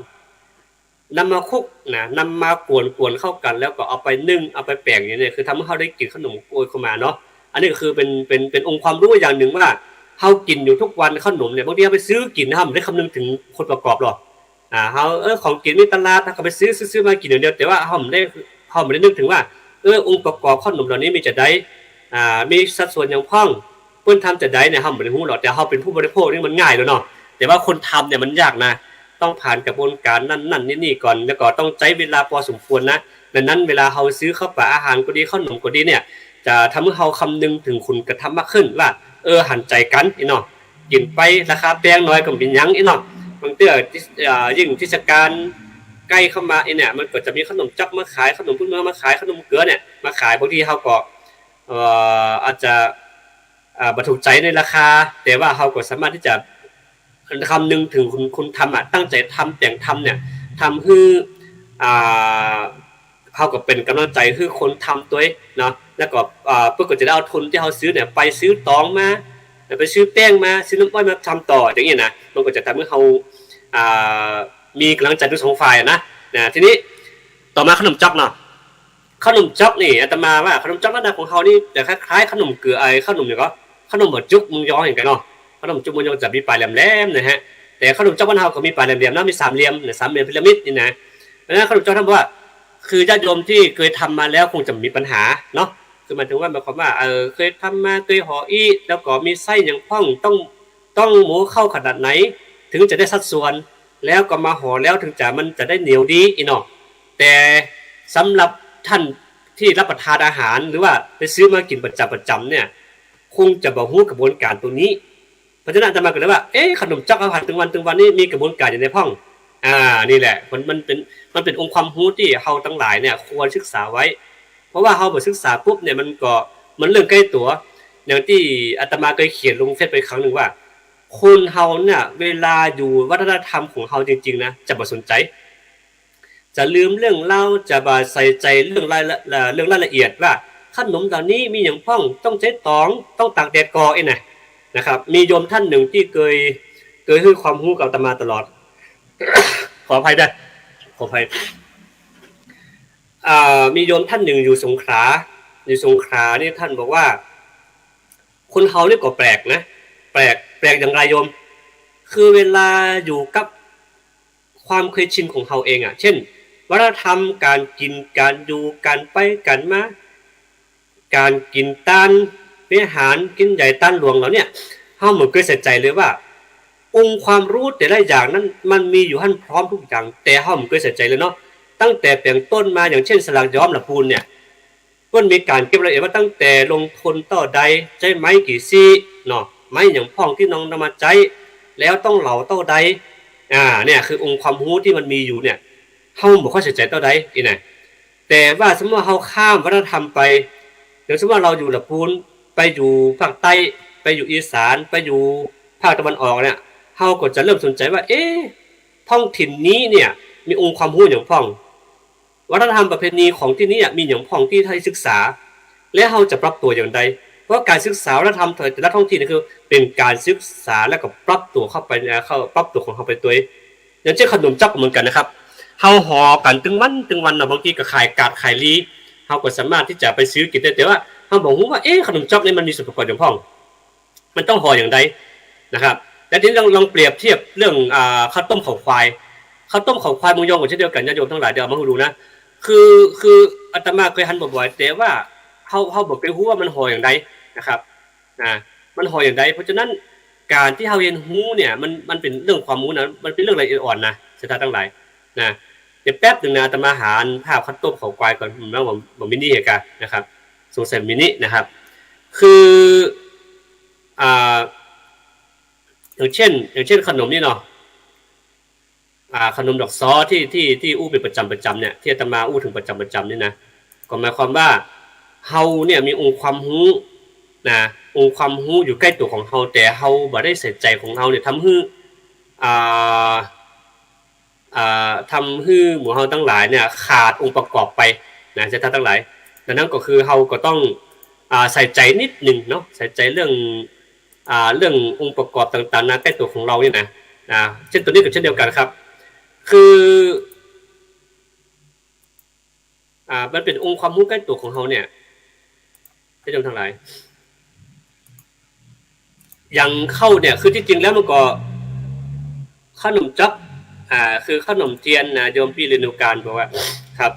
นำมาคลุกนะนำมากวนเข้ากันแล้วก็เอาไปนึ่งเอาไปแป้งอย่างนี้คือทำให้เขาได้กินขนมกล้วยเข้ามาเนาะอันนี้ก็คือเป็นองค์ความรู้อย่างหนึ่งว่าเขากินอยู่ทุกวันขนมเนี่ยบางทีเขาไปซื้อกินนะครับไม่ได้คำนึงถึงคนประกอบหรอกเขาของกินในตลาดเขาไปซื้อมากินอย่างเดียวแต่ว่าเขาไม่ได้นึกถึงว่าองค์ประกอบขนมเหล่านี้มีจะได้มีสัดส่วนอย่างพ่องเพิ่นทำจะได้เนี่ยเฮาบ่ได้ฮู้หรอกแต่เฮาเป็นผู้บริโภคนี่มันง่ายแล้วเนาะแต่ว่าคนทำเนี่ยมันยากนะต้องผ่านกระบวนการนั่นนี่ก่อนแล้วก็ต้องใช้เวลาพอสมควรนะดังนั้นเวลาเฮาซื้อข้าวปลาอาหารก็ดีขนมก็ดีเนี่ยจะทำให้เฮาคำนึงถึงคุณกระทำมากขึ้นว่าหันใจกันอีเนาะกินไปราคาแพงน้อยก็เป็นหยังอีเนาะบางเทื่อยิ่งเทศกาลใกล้เข้ามาเนี่ยมันก็จะมีขนมจักมาขายขนมพื้นเมืองมาขายขนมเกลือเนี่ยมาขายบางทีเฮาก็อาจจะบ่ถูกใจในราคาแต่ว่าเราก็สามารถที่จะคำนึงถึงคุณทำตั้งใจทำแต่งทำเนี่ยทำให้ เขาก็เป็นกำลังใจคือคนทำตัวเนาะแล้วก็เพื่อก็จะได้เอาทุนที่เขาซื้อเนี่ยไปซื้อตองมาไปซื้อแป้งมาซื้อน้ำอ้อยมาทำต่ออย่างนี้นะมันก็จะทำให้เขามีกำลังใจทั้งสองฝ่ายนะทีนี้ต่อมาขนมจ๊อกเนาะขนมจ๊อกนี่อาตมาว่าขนมจ๊อกหน้าตาของเขานี่จะคล้ายๆขนมเกลือขนมอย่างก็ขนมเหมือนจุกมึงย้อนอย่างกันเนาะขนมจุกมึงย้อนจะมีปลายแหลมๆนะฮะแต่ขนมจ๊อกบ้านเราก็มีปลายแหลมๆนะมีสามเหลี่ยมเนี่ยสามเหลี่ยมพีระมิดนี่นะเพราะฉะนั้นขนมจ๊อกท่านบอกว่าคือญาติโยมที่เคยทำมาแล้วคงจะมีปัญหาเนาะคือหมายถึงว่าหมายความว่าเคยทำมาเคยห่ออีแล้วก็มีไส้อย่างพ่องต้องหมูเข้าขนาดไหนถึงจะได้สัดส่วนแล้วก็มาห่อแล้วถึงจะมันจะได้เหนียวดีอีเนาะแต่สำหรับท่านที่รับประทานอาหารหรือว่าไปซื้อมากินประจำเนี่ยคงจะบ่ฮู้กระบวนการตัวนี้เพราะฉะนั้นอาตมาก็เลยว่าขนมจ๊อกอาหารถึงวันนี้มีกระบวนการอยู่ในพ่องนี่แหละมันเป็นองค์ความรู้ที่เฮาทั้งหลายเนี่ยควรศึกษาไว้เพราะว่าเฮาบ่ศึกษาปุ๊บเนี่ยมันเรื่องใกล้ตัวอย่างที่อาตมาเคยเขียนลงเฟซไปครั้งนึงว่าคนเฮาเนี่ยเวลาอยู่วัฒนธรรมของเฮาจริงๆนะจะบ่สนใจจะลืมเรื่องเล่าจะบ่ใส่ใจเรื่องรายละเอียดว่าขนมเหล่านี้มีอย่างพ่องต้องใช้ตองต้องตากแดดก่อนะครับมีโยมท่านหนึ่งที่เคยให้ความรู้กับอาตมาตลอด ขออภัยด้วยขออภัยมีโยมท่านหนึ่งอยู่สงขลานี่ท่านบอกว่าคนเฮานี่ก็แปลกนะแปลกอย่างไรโยมคือเวลาอยู่กับความเคยชินของเฮาเองเช่นวัฒนธรรมการกินการอยู่การไปกันมาการกินต้านอาหารกินใหญ่ต้านหลวงแล้วเนี่ยเฮาเหมือนเคยใส่ใจเลยว่าองค์ความรู้แต่ละอย่างนั้นมันมีอยู่หั่นพร้อมทุกอย่างแต่เฮาไม่เคยใส่ใจเลยเนาะตั้งแต่แปลงต้นมาอย่างเช่นสลักย้อมละพูนเนี่ยก็มีการเก็บรายละเอียดว่าตั้งแต่ลงทุนต่อใดใช้ไม้กี่ซี่เนาะไม้อย่างพ่องที่น้องนำมาใช้แล้วต้องเหลาต่อใดเนี่ยคือองค์ความรู้ที่มันมีอยู่เนี่ยเฮาบ่ค่อยใส่ใจต่อใดนะแต่ว่าสมมุติว่าเฮาข้ามวัฒนธรรมไปอย่างสมมุติว่าเราอยู่ละพูนไปอยู่ภาคใต้ไปอยู่อีสานไปอยู่ภาคตะวันออกเนี่ยเฮาก็จะเริ่มสนใจว่าท้องถิ่นนี้เนี่ยมีองค์ความรู้อย่างพ่องวัฒนธรรมประเพณีของที่นี่มีอย่างพ่องที่ให้ศึกษาและเฮาจะปรับตัวอย่างใดเพราะการศึกษาวัฒนธรรมแต่ละท้องถิ่นนี่คือเป็นการศึกษาแล้วก็ปรับตัวเข้าไปปรับตัวของเฮาไปตัวอย่างเช่นขนมจ๊อกเหมือนกันนะครับเฮาห่อกันตึงวันบางทีก็ขายกาดขายลีเฮาก็สามารถที่จะไปซื้อกินได้แต่ว่าเฮาบอกว่าขนมจ๊อกนี่มันมีส่วนประกอบอย่างพ่องมันต้องห่ออย่างใดนะครับแล้วทีนี้ลองเปรียบเทียบเรื่องข้าวต้มข้าวควายมุงยองก็เช่นเดียวกันญาติโยมทั้งหลายเดี๋ยวมาดูนะคืออาตมาเคยหันบ่อยๆแต่ว่าเฮาบ่เคยรู้ว่ามันห่ออย่างใดนะครับมันห่ออย่างใดเพราะฉะนั้นการที่เฮาเรียนรู้เนี่ยมันเป็นเรื่องความรู้นะมันเป็นเรื่องละเอียดอ่อนนะศิษย์ทั้งหลายนะเดี๋ยวแป๊บนึงนะอาตมาหาภาพข้าวต้มข้าวควายก่อนแล้วผมมินิเหตุการณ์นะครับสงสัยมินินะครับคืออย่างเช่นขนมนี่เนาะขนมดอกซ้อที่อู้เป็นประจำเนี่ยที่อาตมาอู้ถึงประจำนี่นะก็หมายความว่าเฮาเนี่ยมีองค์ความรู้นะองค์ความรู้อยู่ใกล้ตัวของเฮาแต่เฮาบ่ได้ใส่ใจของเฮาเนี่ยทำให้หมู่เฮาทั้งหลายเนี่ยขาดองค์ประกอบไปนะจะทั้งหลายดังนั้นก็คือเฮาก็ต้องใส่ใจนิดนึงเนาะใส่ใจเรื่ององค์ประกอบต่างๆนะใกล้ตัวของเราเนี่ยนะเช่นตัวนี้ก็เช่นเดียวกันครับคือมันเป็นองค์ความรู้ใกล้ตัวของเราเนี่ยท่านผู้ชมทั้งหลายอย่างเข้าเนี่ยคือที่จริงแล้วมันก็ขนมจ๊อกคือขนมเทียนนะโยมพี่เรนูการบอกว่าครับ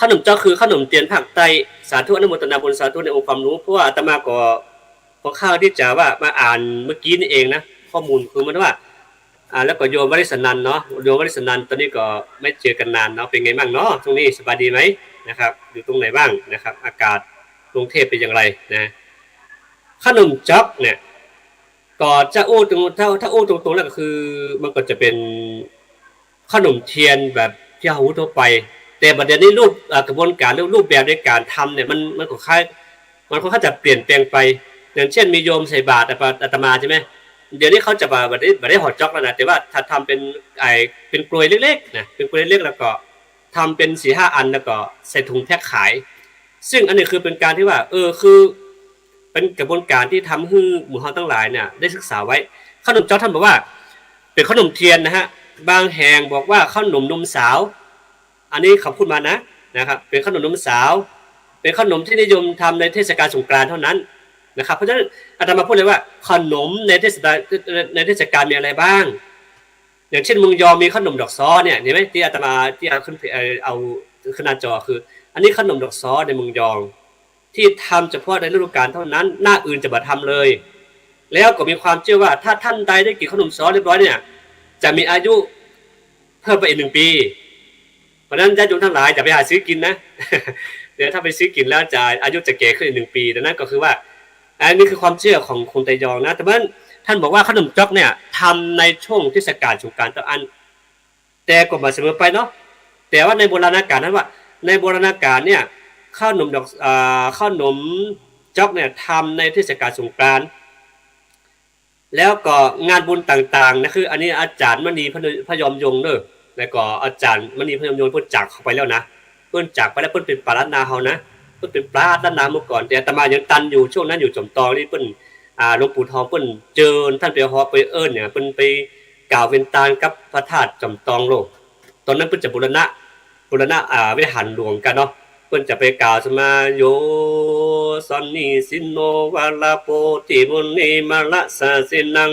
ขนมจ๊อกคือขนมเทียนภาคใต้สาธุอนุโมทนาบุญสาธุในองค์ความรู้เพราะว่าอาตมาก็ข้าวที่จะว่ามาอ่านเมื่อกี้นี่เองนะข้อมูลคือมันว่าแล้วก็โยมวริศนันเนาะโยมวริศนันตอนนี้ก็ไม่เจอกันนานเนาะเป็นไงบ้างเนาะช่วงนี้สบายดีไหมนะครับอยู่ตรงไหนบ้างนะครับอากาศกรุงเทพเป็นอย่างไรนะขนมจ๊อกเนี่ยก็จะอู้ตรงถ้าอู้ตรงๆแล้วก็คือมันก็จะเป็นขนมเทียนแบบที่เราทั่วไปแต่ประเด็นนี้รูปกระบวนการรูปแบบในการทำเนี่ยมันก็ค่อนจะเปลี่ยนแปลงไปอย่างเช่นมีโยมใส่บาตรอาตมาใช่ไหมเดี๋ยวนี้เขาจะไม่ได้ห่อจ๊อกแล้วนะแต่ว่าถ้าทำเป็นเป็นกลวยเล็กๆนะเป็นกลวยเล็กแล้วก็ ทำเป็น4-5อันแล้วก็ใส่ถุงแพ็คขายซึ่งอันนี้คือเป็นการที่ว่าคือเป็นกระบวนการที่ทำให้หมู่เฮาทั้งหลายเนี่ยได้ศึกษาไว้ขนมจ๊อกท่านบอกว่าเป็นขนมเทียนนะฮะบางแห่งบอกว่าขนมนมสาวอันนี้เขาพูดมานะครับเป็นขนมนมสาวเป็นขนมที่นิยมทำในเทศกาลสงกรานต์เท่านั้นนะครับเพราะฉะนั้นอาตมาพูดเลยว่าขนมในเทศกาลมีอะไรบ้างอย่างเช่นเมืองยอมีขนมดอกซ้อเนี่ยเห็นไหมที่อาตมาที่เอาขึ้นเอาขึ้นหน้าจอคืออันนี้ขนมดอกซ้อในเมืองยองที่ทำเฉพาะในฤดูกาลเท่านั้นหน้าอื่นจะมาทำเลยแล้วก็มีความเชื่อว่าถ้าท่านใดได้กินขนมซ้อเรียบร้อยเนี่ยจะมีอายุเพิ่มไปอีก1 ปีเพราะฉะนั้นญาติโยมทั้งหลายอย่าไปหาซื้อกินนะเดี๋ยวถ้าไปซื้อกินแล้วจะอายุจะแก่ขึ้นอีก1 ปีดังนั้นก็คือว่าอันนี้คือความเชื่อของคนไทยยองนะแต่ว่าท่านบอกว่าขนมจ๊อกเนี่ยทำในช่วงเทศกาลสงกรานต์ต่ออันแต่ก็มาเสมอไปเนาะแต่ว่าในโบราณกาลนั้นว่าในโบราณกาลเนี่ยขนมจ๊อกเนี่ยทำในเทศกาลสงกรานต์แล้วก็งานบุญต่างๆนะคืออันนี้อาจารย์มณีพยอมยงเด้อแล้วก็อาจารย์มณีพยอมยงเพิ่นจากเข้าไปแล้วนะเพิ่นจากไปแล้วเพิ่นเป็นปารานาเฮานะเพิ่นเป็นปราดล้านนาเมื่อก่อนแต่อาตมายังตันอยู่ช่วงนั้นอยู่จอมตองนี่เพิ่นหลวงปู่ทองเพิ่นเจิญท่านไปฮอไปเอิ้นเนี่ยเพิ่นไปกล่าวเว้นตานกับพระธาตุจอมตองโลกตอนนั้นเพิ่นจะบูรณะวิหารหลวงกันเนาะเพิ่นจะไปกล่าวสมาโยสันนิสินโนวาลาโปติมุนีมาละสาสินัง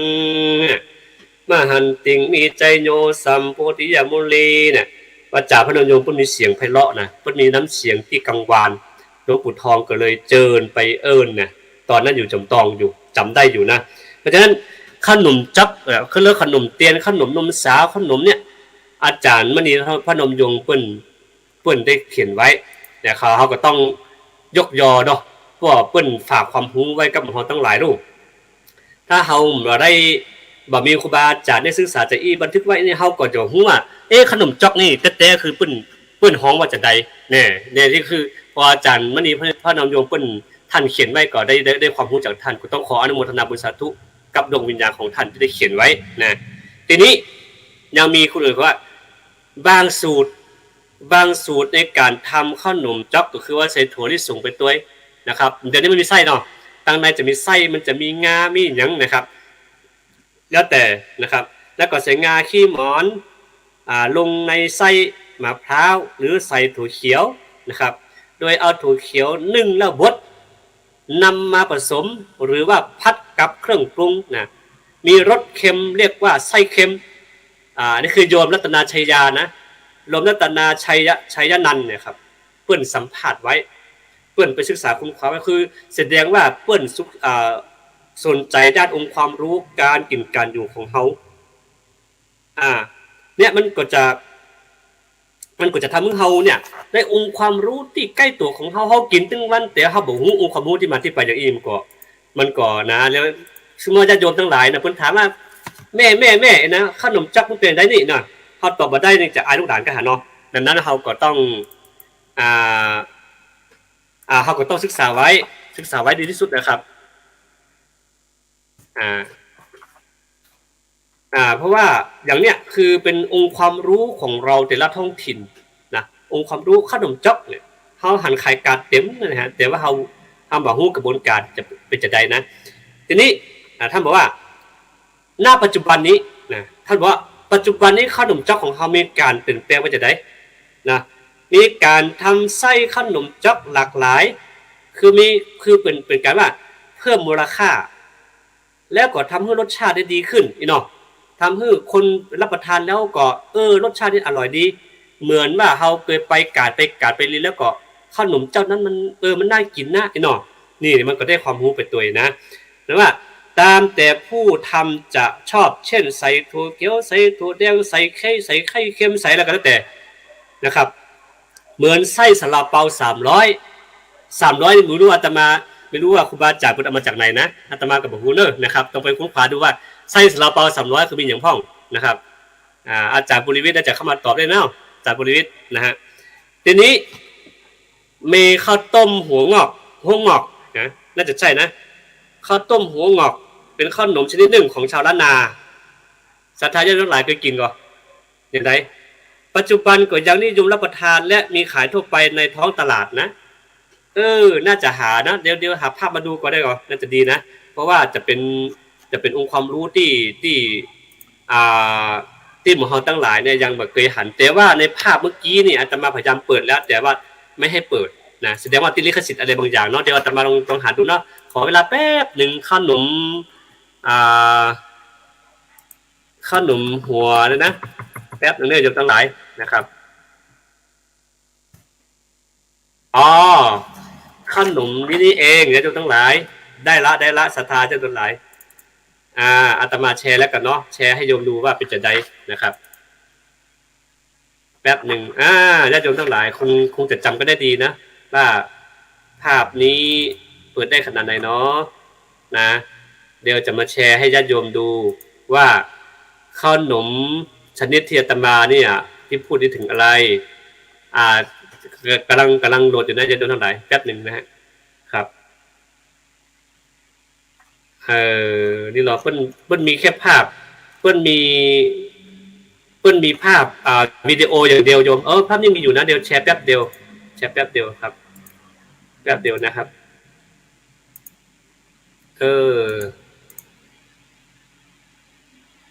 มหันติงมีใจโยสัมโพธิยมุลีเนี่ยว่าจ่าพระนมยมเพิ่นมีเสียงไพเราะนะเพิ่นมีน้ำเสียงที่กังวานหลวงปู่ทองก็เลยเจิญไปเอิ้นนะตอนนั้นอยู่จำตองอยู่จำได้อยู่นะเพราะฉะนั้นขนมจับเขาเรียกขนมเตียนขนมนมสาวขนมเนี่ยอาจารย์มณีพระนมยงเปิ้นได้เขียนไว้แต่เขาก็ต้องยกยอเนาะเพราะเปิ้นฝากความรู้ไว้กับเราทั้งหลายลูกถ้าเฮาบ่ได้บ่มีครูบาอาจารย์ได้ศึกษาจากอีบันทึกไว้นี่เฮาก็จะรู้ว่าขนมจ๊อกนี่แต่คือเปิ้นฮ้องว่าจะใดเนี่ยที่คือพออาจารย์มณีพระนมยงเปิ้นท่านเขียนไว้ก็ได้ความรู้จากท่านก็ต้องขออนุโมทนาบุญสาธุกับดวงวิญญาณของท่านที่ได้เขียนไว้นะทีนี้ยังมีคุณอื่นว่าบางสูตรในการทำขนมจ๊อกก็คือว่าใส่ถั่วลิสงไปด้วยนะครับเดี๋ยวนี้มันมีไส้เนาะข้างในจะมีไส้มันจะมีงามีหยังนะครับแล้วแต่นะครับแล้วก็ใส่งาขี้หมอนลงในไส้มะพร้าวหรือใส่ถั่วเขียวนะครับโดยเอาถั่วเขียวนึ่งแล้วบดนำมาผสมหรือว่าพัดกับเครื่องปรุงนะมีรสเค็มเรียกว่าไส้เค็มนี่คือโยมรัตนาชัยยานะโยมรัตนาชัยนันท์เนี่ยครับเปิ้นสัมภาษณ์ไว้เปิ้นไปศึกษาคุ้มความก็คือแสดงว่าเปิ้นสนใจด้านองค์ความรู้การกินการอยู่ของเฮาเนี่ยมันก็จะทำให้เฮาเนี่ยได้องค์ความรู้ที่ใกล้ตัวของเฮากินตึงวันแต่เฮาบ่ฮู้องค์ความรู้ที่มาที่ไปอย่างอีมันก็นะแล้วสมมุติญาติโยมทั้งหลายนะเพิ่นถามว่าแม่นะขนมจักมันเป็นได้นี่นะเฮาตอบบ่ได้นี่จะอายลูกหลานกันหาเนาะดังนั้นเฮาก็ต้องเฮาก็ต้องศึกษาไว้ดีที่สุดนะครับเพราะว่าอย่างเนี้ยคือเป็นองค์ความรู้ของเราแต่ละท้องถิ่นนะองค์ความรู้ขนมจ๊อกเนี่ยเฮาหันขายการเต็มนะฮะแต่ว่าเฮาบ่ฮู้กระบวนการจะเป็นจังได๋นะทีนี้ท่านบอกว่าณปัจจุบันนี้นะท่านบอกว่าปัจจุบันนี้ขนมจ๊อกของเฮามีการเปลี่ยนแปลงไปจังได๋นะมีการทำไส้ขนมจ๊อกหลากหลายคือเป็นการว่าเพิ่มมูลค่าแล้วก็ทำให้รสชาติได้ดีขึ้นอีเนาะทำให้คนรับประทานแล้วก็รสชาตินี่อร่อยดีเหมือนว่าเฮาเคยไปกาดไปลินแล้วก็ขนมเจ้านั้นมันมันน่ากินนะอีเนาะนี่มันก็ได้ความรู้ไปตัวนะแล้วว่าตามแต่ผู้ทำจะชอบเช่นใส่ถั่วเขียวใส่ถั่วแดงใส่ไข่เค็มใส่แล้วก็แล้วแต่นะครับเหมือนไส้ซาลาเปา300ไม่รู้อาตมาไม่รู้ว่าครูบาอาจารย์เพิ่นเอามาจากไหนนะอาตมาก็บ่ฮู้เด้อนะครับต้องไปค้นคว้าดูว่าไส้ซาลาเปา300คือมีหยังพ้องนะครับอาจารย์ปุริวิทย์น่าจะเข้ามาตอบได้เนาะอาจารย์ปุริวิทย์นะฮะทีนี้มีข้าวต้มหัวงอกนะน่าจะใช่นะข้าวต้มหัวงอกเป็นขนมชนิดหนึ่งของชาวล้านนาศรัทธาญาติทั้งหลายเคยกินก่ออย่างไร ปัจจุบันก็ยังนิยมรับประทานและมีขายทั่วไปในท้องตลาดนะน่าจะหานะเดี๋ยวหาภาพมาดูก็ได้ก่อนน่าจะดีนะเพราะว่าจะเป็นองค์ความรู้ที่อ่าที่หมู่เฮาทั้งหลายเนี่ยยังบ่เคยหันแต่ว่าในภาพเมื่อกี้นี่อาตมาพยายามเปิดแล้วแต่ว่าไม่ให้เปิดนะแสดงว่าติดลิขสิทธิ์อะไรบางอย่างเนาะเดี๋ยวอาตมาลองหาดูเนาะขอเวลาแป๊บนึงขนมอ่าขนมหัวเลยนะแป๊บนึงเด้อโยมทั้งหลายนะครับอ๋อขนมนี่เองโยมทั้งหลายได้ละศรัทธาเจ้าทั้งหลายอาตมาแชร์แล้วกันเนาะแชร์ให้โยมดูว่าเป็นจะได้นะครับแป๊บหนึ่งญาติโยมทั้งหลายคงจะจำก็ได้ดีนะว่าภาพนี้เปิดได้ขนาดไหนเนาะนะเดี๋ยวจะมาแชร์ให้ญาติโยมดูว่าขนมชนิดที่อาตมาเนี่ยที่พูดถึงอะไรกำลังโหลดอยู่นะญาติโยมทั้งหลายแป๊บหนึ่งนะฮะครับนี่เราเปิ้นมีแค่ภาพเปิ้นมีภาพวิดีโออย่างเดียวโยมภาพนี้มีอยู่นะเดี๋ยวแชร์แป๊บเดียวครับแป๊บเดียวนะครับ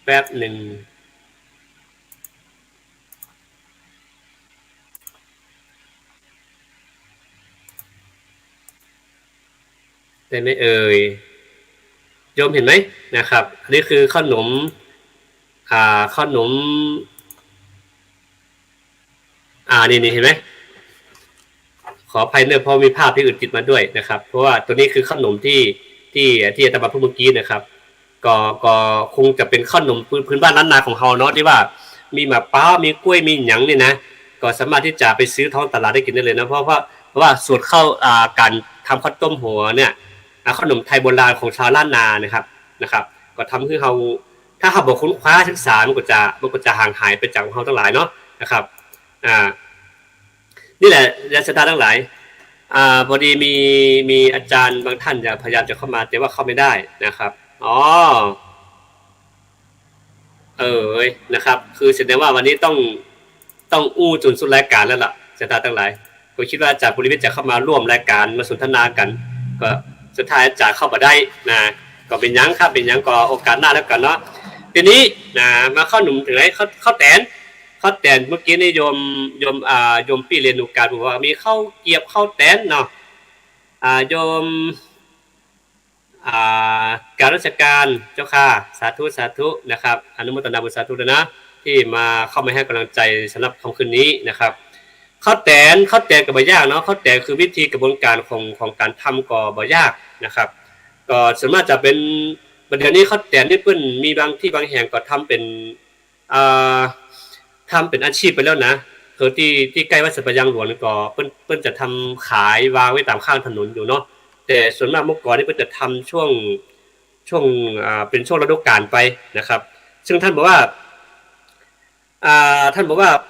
แป๊บหนึ่งได้ไหมโยมเห็นไหมนะครับอันนี้คือขนมนี่เห็นไหมขออภัยเนื่องเพราะมีภาพที่อื่นติดมาด้วยนะครับเพราะว่าตัวนี้คือขนมที่อาตมาพูดเมื่อกี้นะครับก็คงจะเป็นขนมพื้นบ้านล้านนาของเราเนาะที่ว่ามีมะพร้าวมีกล้วยมีหยังนี่นะก็สามารถที่จะไปซื้อท้องตลาดได้กินได้เลยนะเพราะว่าสูตรเข้าการทำข้าวต้มหัวเนี่ยขนมไทยโบราณของชาวล้านนานะครับก็ทำให้เราถ้าเราบอกค้นคว้าศึกษามันก็จะห่างหายไปจากเราทั้งหลายเนาะนะครับนี่แหละญาติทั้งหลายพอดีมีอาจารย์บางท่านจะพยายามจะเข้ามาแต่ว่าเข้าไม่ได้นะครับนะครับคือแสดงว่าวันนี้ต้องอู้จนสุดรายการแล้วล่ะญาติทั้งหลายก็คิดว่าอาจารย์ภูริวิทย์จะเข้ามาร่วมรายการมาสนทนากันก็สุดท้ายอาจารย์เข้ามาได้นะก็เป็นยังครับเป็นยังก็โอกาสหน้าแล้วกันเนาะทีนี้นะมาเข้าหนุ่มถึงไหนเข้าแตนเมื่อกี้นี่โยมพี่เรียนดูการบอกว่ามีเข้าเกียบเข้าแตนเนาะโยมการราชการเจ้าค่ะสาธุนะครับอนุโมทนาบุญสาธุด้วยนะที่มาเข้ามาให้กำลังใจสำหรับค่ำคืนนี้นะครับข้าวแตนก็บ่ยากเนาะข้าวแตนคือวิธีกระบวนการของการทำก็บ่ยากนะครับก็ส่วนมากจะเป็นประเดี๋ยวนี้ข้าวแตนนี่เพิ่นมีบางที่บางแห่งก็ทำเป็นอาชีพไปแล้วนะคือที่ใกล้วัดสัปยางหลวงก็เพิ่นจะทำขายวางไว้ตามข้างถนนอยู่เนาะแต่ส่วนมากเมื่อก่อนนี่เพิ่นจะทำช่วงเป็นช่วงฤดูกาลไปนะครับซึ่งท่านบอกว่า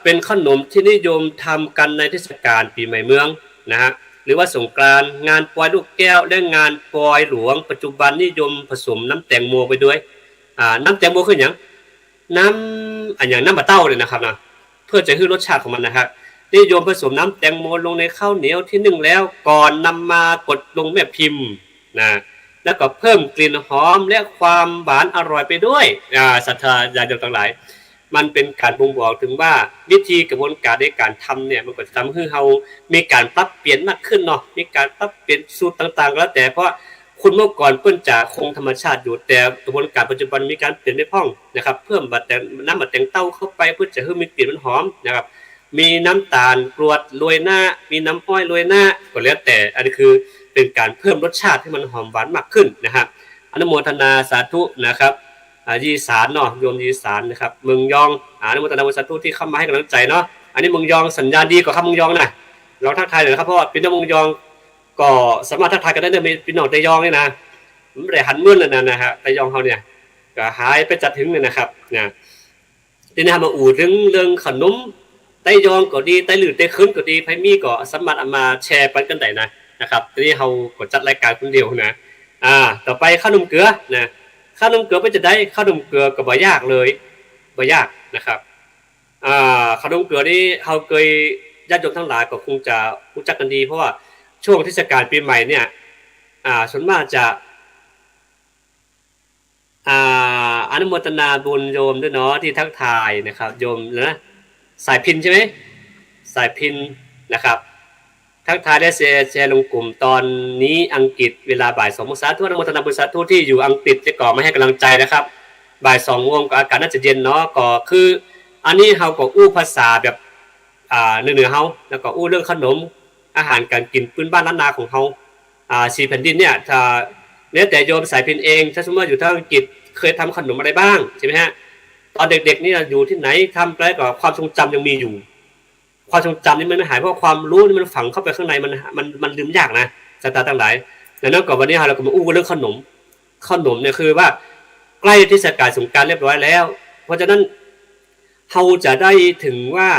เป็นขนมที่นิยมทำกันในเทศกาลปีใหม่เมืองนะฮะหรือว่าสงกรานต์งานปล่อยลูกแก้วและงานปล่อยหลวงปัจจุบันนิยมผสมน้ำแตงโมไปด้วยน้ำแตงโมคือหยังน้ำอย่างน้ำมะเต้าเลยนะครับนะเพื่อจะให้รสชาติของมันนะครับนิยมผสมน้ำแตงโมลงในข้าวเหนียวที่นึ่งแล้วก่อนนำมากดลงแม่พิมพ์นะแล้วก็เพิ่มกลิ่นหอมและความหวานอร่อยไปด้วยศรัทธาญาติโยมทั้งหลายมันเป็นการบ่งบอกถึงว่าวิธีกระบวนการในการทำเนี่ยมันก็จะทำให้เรามีการปรับเปลี่ยนมากขึ้นเนาะมีการปรับเปลี่ยนสูตรต่างๆแล้วแต่เพราะคุณเมื่อก่อนเพิ่นจะคงธรรมชาติอยู่แต่กระบวนการปัจจุบันมีการเปลี่ยนไปพ้องนะครับเพิ่มน้ำบัดแตงเต้าเข้าไปเพื่อจะให้มีกลิ่นมันหอมนะครับมีน้ำตาลกรวดโรยหน้ามีน้ำอ้อยโรยหน้าก็แล้วแต่อันนี้คือเป็นการเพิ่มรสชาติให้มันหอมหวานมากขึ้นนะครับอนุโมทนาสาธุนะครับยีสานเนาะโยมยีสานนะครับเมืองยองอนุโมทนาบุญสาธุที่เข้ามาให้กำลังใจเนาะอันนี้เมืองยองสัญญาณดีกว่าครับเมืองยองนะลองทักทายหน่อยนะครับเพราะว่าพี่น้องเมืองยองก็สามารถทักทายกันได้ในพี่น้องระยองนี่นะไม่ได้หันเมื่อนะฮะระยองเขาเนี่ยก็หายไปจัดถึงเลยนะครับนะทีนี้มาอู่ถึงเรื่องขนมไต้ยองก็ดีไต้หลือไต้ขึ้นก็ดีไพมีก็สามารถเอามาแชร์ไปกันได้นะครับทีนี้เราก็จัดรายการคนเดียวนะต่อไปข้าวนมเกลือนะข้าวนมเกลือไปจะได้ข้าวนมเกลือก็บ่ยากเลยบ่ยากนะครับ ขนมเกลือนี่เราเคยญาติโยมทั้งหลายก็คงจะรู้จักกันดีเพราะว่าช่วงเทศกาลปีใหม่เนี่ยส่วนมากจะอนุโมทนาบุญโยมด้วยเนาะที่ทักทายนะครับโยมนะสายพินใช่ไหมสายพินนะครับทักทายได้แชร์ลงกลุ่มตอนนี้อังกฤษเวลาบ่าย2 โมงสาธุอนุโมทนาบุญสาธุที่อยู่อังกฤษจะก่อมาให้กำลังใจนะครับบ่าย2 โมงก็อากาศน่าจะเย็นเนาะก็คืออันนี้เราก็อู้ภาษาแบบเหนือเฮาแล้วก็อู้เรื่องขนมอาหารการกินพื้นบ้านล้านนาของเฮาสี่แผ่นดินเนี่ยถ้าเนี่ยแต่โยมสายพินเองถ้าสมมติว่าอยู่ที่อังกฤษเคยทำขนมอะไรบ้างใช่ไหมฮะตอนเด็กๆนี่อยู่ที่ไหนทำอะไรก็ความทรงจำยังมีอยู่ความทรงจำนี่มันไม่หายเพราะความรู้นี่มันฝังเข้าไปข้างในมันลืมยากนะสตาร์ต่างหลายดังนั้นก่อนวันนี้เราก็มาอู้เรื่องขนมเนี่ยคือว่าใกล้เทศกาลสงกรานต์เรียบร้อยแล้วเพราะฉะนั้นเราจะได้ถึงว่า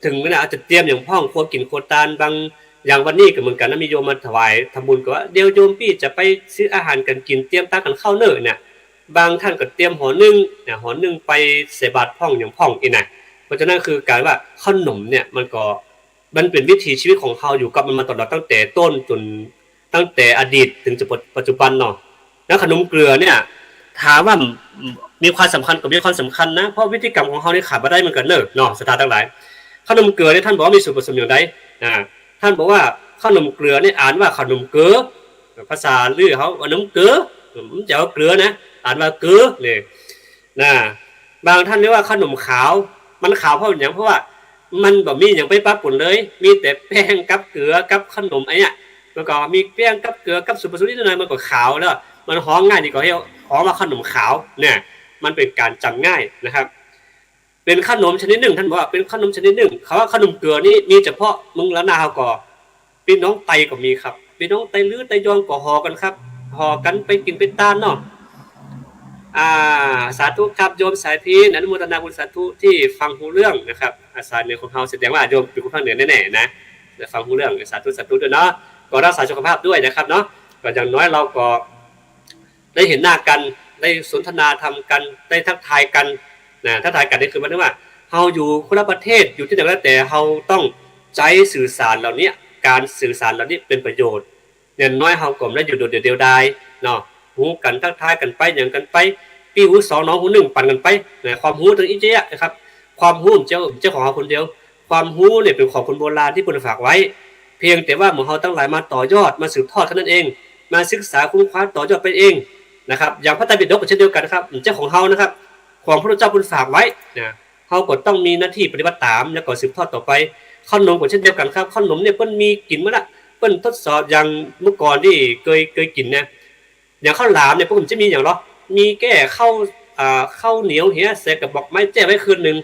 ถึงเวลาอาจจะเตรียมอย่างพ่องครัวกินโคตานบางอย่างวันนี้ก็เหมือนกันนะมีโยมมาถวายทำบุญก็ว่าเดี๋ยวโยมพี่จะไปซื้ออาหารกันกินเตรียมตั้งกันเข้าเนิ่นเนี่ยบางท่านก็เตรียมห่อนึ่งเนี่ยห่อนึ่งไปใส่บาตรพ่องอย่างพ่องอีกนะเพราะฉะนั้นคือการว่าขนมเนี่ยมันเป็นวิถีชีวิตของเขาอยู่กับมันมาตลอดตั้งแต่ต้นจนตั้งแต่อดีตถึงปัจจุบันเนาะแล้วขนมเกลือเนี่ยถามว่ามีความสำคัญกับมีความสำคัญนะเพราะวิธีกรรมของเขานี่ขาดไม่ได้เหมือนกันเนอะเนาะสตาร์ทั้งหลายขนมเกลือเนี่ยท่านบอกว่ามีส่วนผสมอย่างไรท่านบอกว่าขนมเกลือนี่อ่านว่าขนมเกลือภาษาลือเขาขนมเกลือมันจะว่าเกลือนะอ่านว่าเกลือเลยนะบางท่านเรียกว่าขนมขาวมันขาวเพราะอย่างเพราะว่ามันแบบมีอย่างไปปั๊บปุ่นเลยมีแต่แป้งกับเกลือกับขนมไอ้เนี่ยแล้วก็มีแป้งกับเกลือกับส่วนผสมนิดหน่อยมันก็ขาวแล้วมันหอมง่ายดีกว่าให้หอมมาขนมขาวเนี่ยมันเป็นการจำง่ายนะครับเป็นขนมชนิดหนึ่งท่านบอกว่าเป็นขนมชนิดหนึ่งเขาว่าขนมเกลือนี่มีเฉพาะมึงละนาเขาก่อพี่น้องไตก็มีครับพี่น้องไตลื้อไตยองก็ห่อกันครับห่อกันไปกินไปต้านเนาะสาธุครับโยมสายพีนอนุโมทนาบุญสาธุที่ฟังหูเรื่องนะครับอาสาเหนือของเฮาแสดงว่าโยมเป็นคนภาคเหนือแน่ๆนะฟังหูเรื่องสาธุด้วยเนาะก็รักษาสุขภาพด้วยนะครับเนาะก็อย่างน้อยเราก็ได้เห็นหน้ากันได้สนทนาธรรมกันได้ทักทายกันนะทักทายกันนี่คือหมายถึงว่าเฮาอยู่คนละประเทศอยู่ที่ไหนก็แล้วแต่เฮาต้องใช้สื่อสารเหล่านี้การสื่อสารเหล่านี้เป็นประโยชน์อย่างน้อยเฮาก็ไม่ได้อยู่โดดเดี่ยวดายเนาะหูกันทักทายกันไปอย่างกันไปปีหู2น้องหู1ปั่นกันไปนะความหูถึงอีเจ๊นะครับความหูเจ้าของเฮาคนเดียวความหูเนี่ยเป็นของคนโบราณที่เพิ่นฝากไว้เพียงแต่ว่าหมู่เฮาทั้งหลายมาต่อยอดมาสืบทอดเท่านั้นเองมาศึกษาค้นคว้าต่อยอดไปเองนะครับอย่างพระไตรปิฎกก็เช่นเดียวกันครับเจ้าของเฮานะครับของพระเจ้าเพิ่นฝากไว้นะเฮาก็ต้องมีหน้าที่ปฏิบัติตามแล้วก็สืบทอดต่อไปขนมก็เช่นเดียวกันครับขนมเนี่ยเพิ่นมีกินมาละเพิ่นทดสอบอย่างเมื่อก่อนที่เคยกินเนี่ยอย่างข้าวหลามเนี่ยพวกผมจะมีอย่างหรอมีแก้ข้าวเหนียวเหี้ยเสกกับบอกไม้แจ้ไว้คืนนึง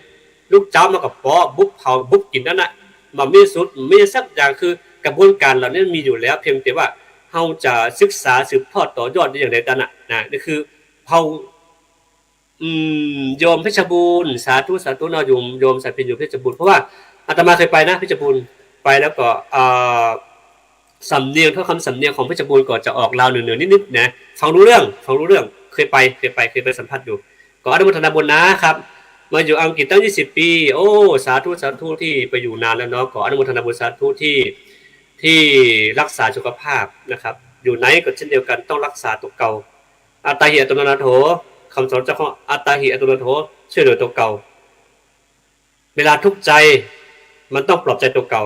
ลูกเจ้ามากับปอบุ๊บเผาบุ๊บกินนั่นน่ะมันมีสุดมีสักอย่างคือกระบวนการเหล่านี้มีอยู่แล้วเพียงแต่ว่าเฮาจะศึกษาสืบทอดต่อยอดได้อย่างไรกันน่ะนี่คือเฮาโยมเพชรบูรณ์สาธุเนาะโยมสายพินอยู่เพชรบูรณ์เพราะว่าอาตมาเคยไปนะเพชรบูรณ์ไปแล้วก็สำเนียงเท่าคำสำเนียงของเพชรบูรณ์ก็จะออกลาวเหนือนิดๆนะฟังรู้เรื่องเคยไปสัมผัสอยู่ก็อนุโมทนาบุญนะครับมาอยู่อังกฤษตั้ง20 ปีโอ้สาธุที่ไปอยู่นานแล้วเนาะก็อนุโมทนาบุญสาธุที่รักษาสุขภาพนะครับอยู่ไหนก็เช่นเดียวกันต้องรักษาตัวเก่าอัตตาหิอัตโนนาโถคำสอนเจ้าของอัตตาหิอัตโนนาโถช่วยเหลือตัวเก่าเวลาทุกข์ใจมันต้องปลอบใจตัวเก่า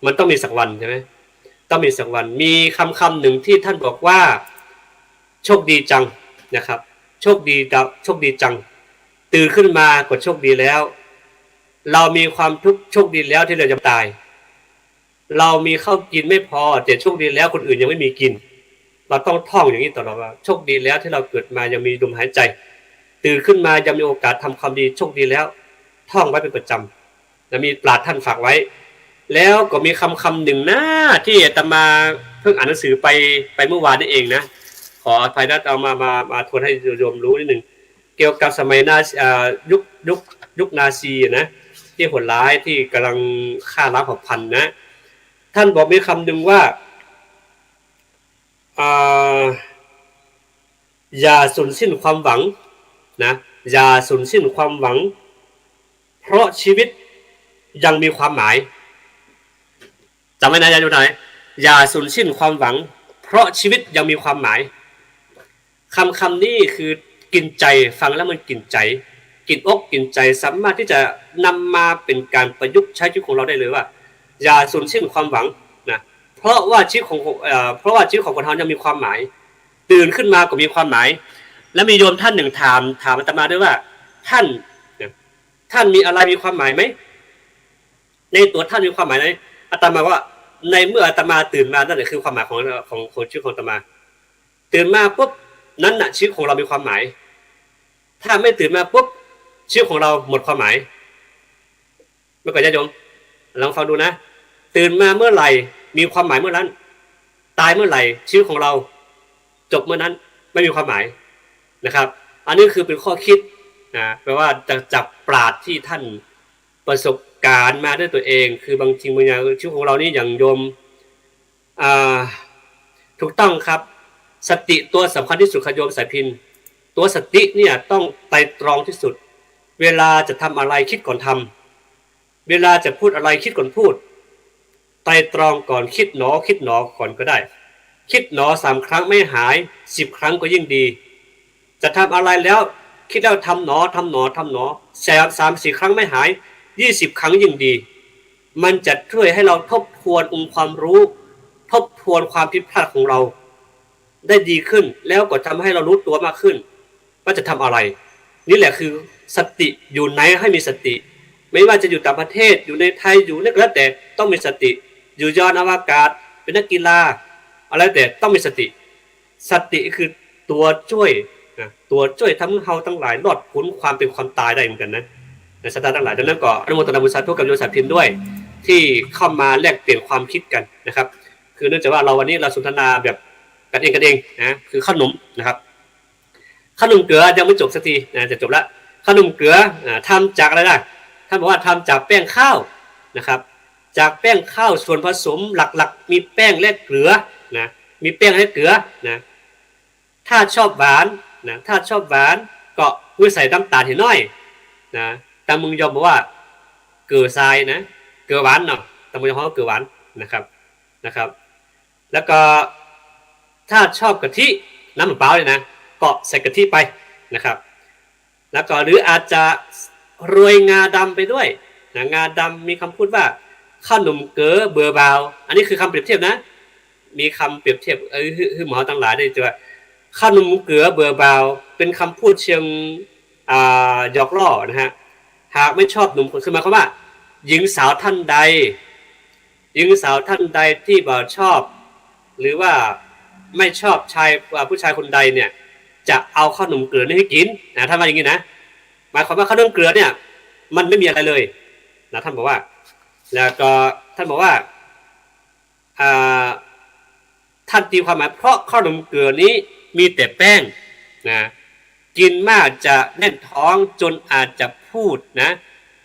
มันต้องมีสักวันใช่ไหมต้องมีสักวันมีคำหนึ่งที่ท่านบอกว่าโชคดีจังนะครับโชคดีจังตื่นขึ้นมาก็โชคดีแล้วเรามีความทุกข์โชคดีแล้วที่เราจะตายเรามีข้าวกินไม่พอแต่โชคดีแล้วคนอื่นยังไม่มีกินเราต้องท่องอย่างนี้ตลอดว่าโชคดีแล้วที่เราเกิดมายังมีลมหายใจตื่นขึ้นมายังมีโอกาสทำความดีโชคดีแล้วท่องไว้เป็นประจำและมีปราชญ์ท่านฝากไว้แล้วก็มีคำหนึ่งนะที่อาตมาเพิ่งอ่านหนังสือไปเมื่อวานนี้เองนะขออภัยนะเอามาทวนให้โยมรู้นิดนึงเกี่ยวกับสมัยยุคนาซีนะที่โหดร้ายที่กำลังฆ่าล้างเผ่าพันธุ์นะท่านบอกมีคำหนึ่งว่าอย่าสูญสิ้นความหวังนะอย่าสูญสิ้นความหวัง เพราะชีวิตยังมีความหมายจำไว้นะโยมนายอย่าสูญสิ้นความหวังเพราะชีวิตยังมีความหมายคำนี้คือกินใจฟังแล้วมันกินใจกินอกกินใจสามารถที่จะนำมาเป็นการประยุกต์ใช้ชีวิตของเราได้เลยว่าอย่าสูญสิ้นความหวังนะเพราะว่าชีวิตของคนเรายังมีความหมายตื่นขึ้นมาก็มีความหมายและมีโยมท่านหนึ่งถามอาตมาด้วยว่าท่านมีอะไรมีความหมายไหมในตัวท่านมีความหมายไหมอาตมาว่าในเมื่ออาตมาตื่นมานั่นแหละคือความหมายของชีวิตของอาตมาตื่นมาปุ๊บนั้นน่ะชีวิตของเรามีความหมายถ้าไม่ตื่นมาปุ๊บชีวิตของเราหมดความหมายไม่ก่อนญาติโยมลองฟังดูนะตื่นมาเมื่อไหร่มีความหมายเมื่อนั้นตายเมื่อไหร่ชีวิตของเราจบเมื่อนั้นไม่มีความหมายนะครับอันนี้คือเป็นข้อคิดนะแปลว่าจากปราชญ์ที่ท่านประสบการณ์มาด้วยตัวเองคือบางทีบางอย่างชีวิตของเรานี่อย่างโยมถูกต้องครับสติตัวสำคัญที่สุดขโยมสายพินตัวสติเนี่ยต้องไตร่ตรองที่สุดเวลาจะทำอะไรคิดก่อนทำเวลาจะพูดอะไรคิดก่อนพูดไตร่ตรองก่อนคิดหนอก่อนก็ได้คิดหนอ3 ครั้งไม่หาย10 ครั้งก็ยิ่งดีจะทำอะไรแล้วคิดแล้วทำหนอ3-4 ครั้งไม่หาย20 ครั้งยิ่งดีมันจะช่วยให้เราทบทวนองค์ความรู้ทบทวนความผิดพลาดของเราได้ดีขึ้นแล้วก็ทำให้เรารู้ตัวมากขึ้นว่าจะทำอะไรนี่แหละคือสติอยู่ไหนให้มีสติไม่ว่าจะอยู่ต่างประเทศอยู่ในไทยอยู่ในแล้วแต่ต้องมีสติอยู่ยานอวกาศเป็นนักกีฬาอะไรแต่ต้องมีสติคือตัวช่วยทำให้เราทั้งหลายรอดพ้นความเป็นความตายได้เหมือนกันนะในสถานทั้งหลายดังนั้นก็อนุโมทนาบุญสาธุกับโยมสายพินด้วยที่เข้ามาแลกเปลี่ยนความคิดกันนะครับคือเนื่องจากว่าวันนี้เราสนทนาแบบกันเองนะคือขนมนะครับขนมเกลือยังไม่จบสักทีนะจะจบละขนมเกลือทำจากอะไรนะท่านบอกว่าทำจากแป้งข้าวนะครับจากแป้งข้าวส่วนผสมหลักๆมีแป้งและเกลือนะมีแป้งและเกลือนะถ้าชอบหวานก็ใส่น้ำตาลให้น้อยนะแต่มึงยอมบอกว่าเกลือทรายนะเกลือหวานเนาะแต่มึงยอมบอกว่าเกลือหวานนะครับแล้วก็ถ้าชอบกะทิน้ำเปล่าเลยนะก็ใส่กะทิไปนะครับแล้วก็หรืออาจจะโรยงาดำไปด้วยนะงาดำมีคำพูดว่าขนมเก๋อเบื่อเบาอันนี้คือคำเปรียบเทียบนะมีคำเปรียบเทียบหมอทั้งหลายได้จะว่าขนมเก๋อเบื่อเบาเป็นคำพูดเชิงหยอกล้อนะฮะหากไม่ชอบหนุ่มคือหมายความว่าหญิงสาวท่านใดที่บ่ชอบหรือว่าไม่ชอบผู้ชายคนใดเนี่ยจะเอาขนมเกลือนี่ให้กินนะท่านว่าอย่างนี้นะหมายความว่าขนมเกลือเนี่ยมันไม่มีอะไรเลยนะท่านบอกว่าแล้วก็ท่านบอกว่าท่านตีความหมายเพราะขนมเกลือนี้มีแต่แป้งนะกินมากจะแน่นท้องจนอาจจะพูดนะ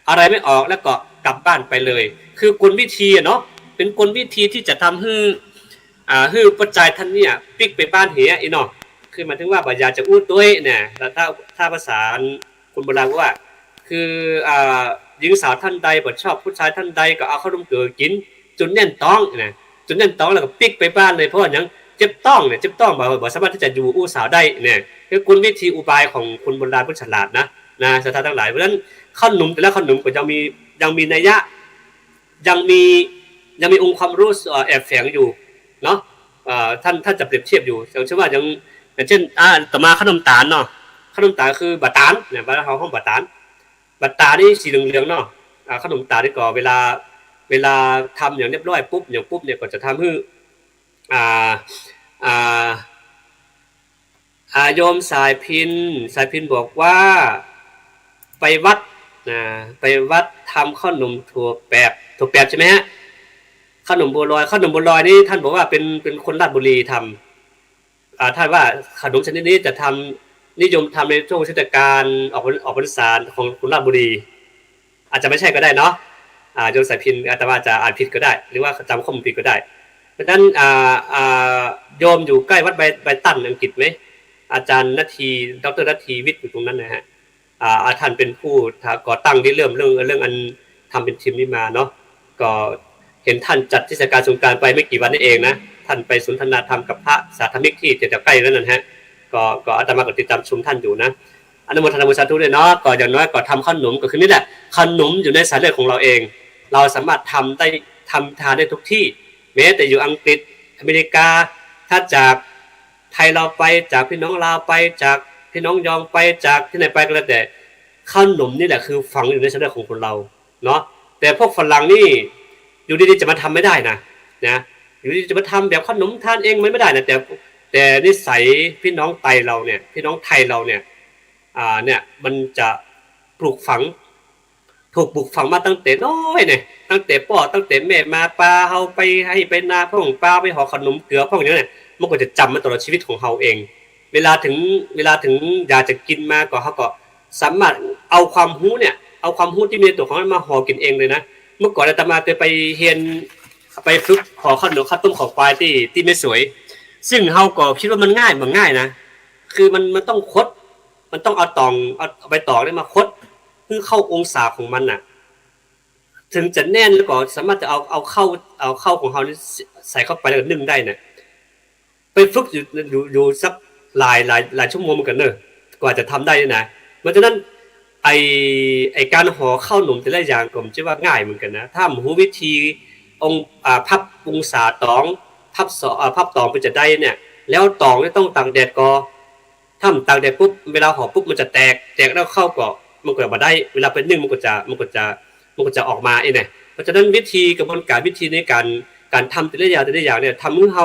อะไรไม่ออกแล้วก็กลับบ้านไปเลยคือกลวิธีเนาะเป็นกลวิธีที่จะทำให้ปัจจัยท่านเนี่ยปิกไปบ้านเหียอีเนาะคือหมายถึงว่าบ่อยากจะอู้ตัวเนี่ยแล้วถ้าภาษาคนโบราณว่าคือหญิงสาวท่านใดบ่ชอบผู้ชายท่านใดก็เอาขนมเกลือกินจนแน่นท้องนะจนแน่นท้องแล้วก็ปิกไปบ้านเลยเพราะว่ายังเจ็บต้องบ่สามารถที่จะอยู่อู้สาวได้เนี่ยคือกลวิธีอุบายของคนโบราณผู้ฉลาดนะสถานทั้งหลายเพราะฉะนั้นขนมแต่ละขนมก็ยังมีนัยยะยังมีองค์ความรู้แอบแฝงอยู่เนาะท่านจะเปรียบเทียบอยู่อย่างเช่นว่าอย่างเช่นต่อมาขนมตาลเนาะขนมตาลคือบะตานเนี่ยบ้านเราห้องบะตานนี่สีเหลืองๆเนาะขนมตาลนี่ก็เวลาทำอย่างเรียบร้อยปุ๊บเนี่ยก็จะทำให้โยมสายพินบอกว่าไปวัดทำขนมถั่วแปบใช่ไหมฮะขนมบัวลอยนี่ท่านบอกว่าเป็นคนราชบุรีทำท่านว่าขนมชนิดนี้จะนิยมทำในช่วงเทศกาลออกพรรษาของคนราชบุรีอาจจะไม่ใช่ก็ได้เนาะโยมสายพินอาตมาจะอ่านผิดก็ได้หรือว่าจำข้อมูลผิดก็ได้เพราะฉะนั้นโยมอยู่ใกล้วัดใบตันอังกฤษไหมอาจารย์ดร.นาทีวิทย์อยู่ตรงนั้นนะฮะ ท่านเป็นผู้ก่อตั้งที่เรื่องอันทำเป็นทีมนี้มาเนาะก็เห็นท่านจัดเทศกาลสงกรานต์ไปไม่กี่วันนี้เองนะท่านไปสนทนาธรรมกับพระสาธมิกที่จะใกล้แล้วนั่นฮะก็อาตมาก็ติดตามชมท่านอยู่นะอนุโมทนาสาธุด้วยเนาะก็อย่างน้อยก็ทำขนมก็คือนี่แหละขนมอยู่ในสายเลือดของเราเองเราสามารถทำทานได้ทุกที่แม้แต่อยู่อังกฤษอเมริกาถ้าจากไทยเราไปจากพี่น้องลาวไปจากพี่น้องยองไปจากที่ไหนไปก็แล้วแต่ขนมนี่แหละคือฝังอยู่ในสายเลือดของคนเราเนาะแต่พวกฝรั่งนี่อยู่ดีๆจะมาทำไม่ได้นะอยู่ดีจะมาทำแบบขนมทานเองไม่ได้นะแต่นิสัยพี่น้องไทยเราเนี่ยพี่น้องไทยเราเนี่ยเนี่ยมันจะปลูกฝังถูกปลูกฝังมาตั้งแต่น้อยเนี่ยตั้งแต่พ่อตั้งแต่แม่มาปลาเฮาไปให้ไปนาพ่องปลาไปห่อขนมเกลือพ่องอย่างนี้เนี่ยมันก็จะจำมาตลอดชีวิตของเฮาเองเวลาถึงอยากจะกินมาก็เฮาก็สามารถเอาความรู้เนี่ยเอาความรู้ที่มีตัวของมันมาห่อกินเองเลยนะเมื่อก่อนอาตมาเคยไปเรียนไปฝึกห่อขนมข้าวต้มข้าวปลาที่ไม่สวยซึ่งเฮาก็คิดว่ามันง่ายนะคือมันต้องคดมันต้องเอาตองเอาใบตองนี่มาคดเพื่อเข้าองศาของมันน่ะถึงจะแน่นแล้วก็สามารถจะเอาเข้าของเขาใส่เข้าไปแล้วนึ่งได้น่ะไปฝึกอยู่สักหลายชั่วโมงเหมือนกันเนอะกว่าจะทำได้นะเพราะฉะนั้นไอการห่อข้าวหนุ่มแต่ละอย่างก็ไม่ใช่ว่าง่ายเหมือนกันนะถ้ารู้วิธีองค์พับองศาตองพับตองไปจะได้เนี่ยแล้วตองต้องตากแดดก็ถ้ามันตากแดดปุ๊บเวลาห่อปุ๊บมันจะแตกแล้วเข้าก็มันก็มาได้เวลาเป็นนึ่งมันก็จะออกมาเนี่ยเพราะฉะนั้นวิธีกระบวนการวิธีในการทำแต่ละอย่างเนี่ยทำให้เร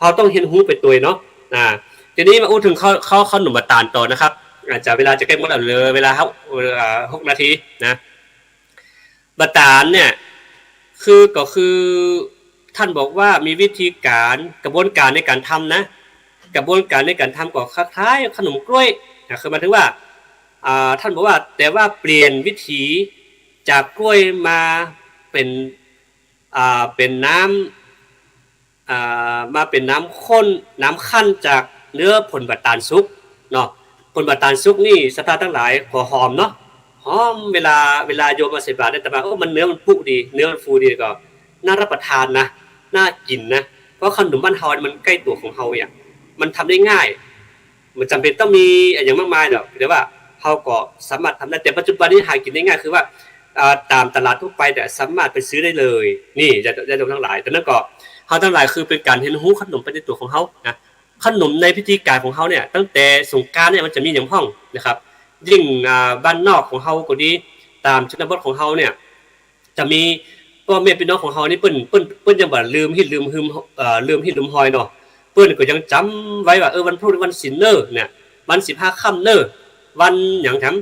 าต้องเห็นหูไปตัวเนาะทีนี้มาอู้ถึงข้าวหนุ่มตาลต่อนะครับอาจจะเวลาจะใกล้หมดแล้วเลยเวลา6 นาทีนะบัตตาลเนี่ยก็คือท่านบอกว่ามีวิธีการกระบวนการในการทำนะกระบวนการในการทำก็คล้ายๆขนมกล้วยนะคือหมายถึงว่าท่านบอกว่าแต่ว่าเปลี่ยนวิธีจากกล้วยมาเป็นน้ำมาเป็นน้ำข้นน้ำขั้นจากเนื้อผลบัตตาลซุกเนาะผลบัตตาลซุกนี่สตาทั้งหลายขอหอมเนาะหอมเวลาโยมมาใส่บาตรได้แต่ว่ามันเนื้อมันปุดีเนื้อมันฟูดีก็น่ารับประทานนะน่ากินนะเพราะขนมบ้านเฮามันใกล้ตัวของเฮาอย่างมันทำได้ง่ายมันจำเป็นต้องมีอย่างมากมายหรอกแต่ว่าเฮาก็สามารถทำได้แต่ปัจจุบันนี้หากินได้ง่ายคือว่าตามตลาดทั่วไปแต่สามารถไปซื้อได้เลยนี่จะโดนทั้งหลายแต่นั่นก็เฮาทั้งหลายคือเป็นการเห็นหูขนมไปในตัวของเฮานะขนมในพิธีการของเฮาเนี่ยตั้งแต่สงกรานต์เนี่ยมันจะมีอย่างห้องนะครับยิ่งบ้านนอกของเฮาก็ดีตามชนบทของเฮาเนี่ยจะมีพ่อแม่พี่น้องของเฮานี่เปิ้นยังบ่ลืมฮิตลืมหอยเนาะเปิ้นก็ยังจำไว้ว่าวันพุธวันศีลเนอเนี่ยวัน15ค่ำเนอวันหยัง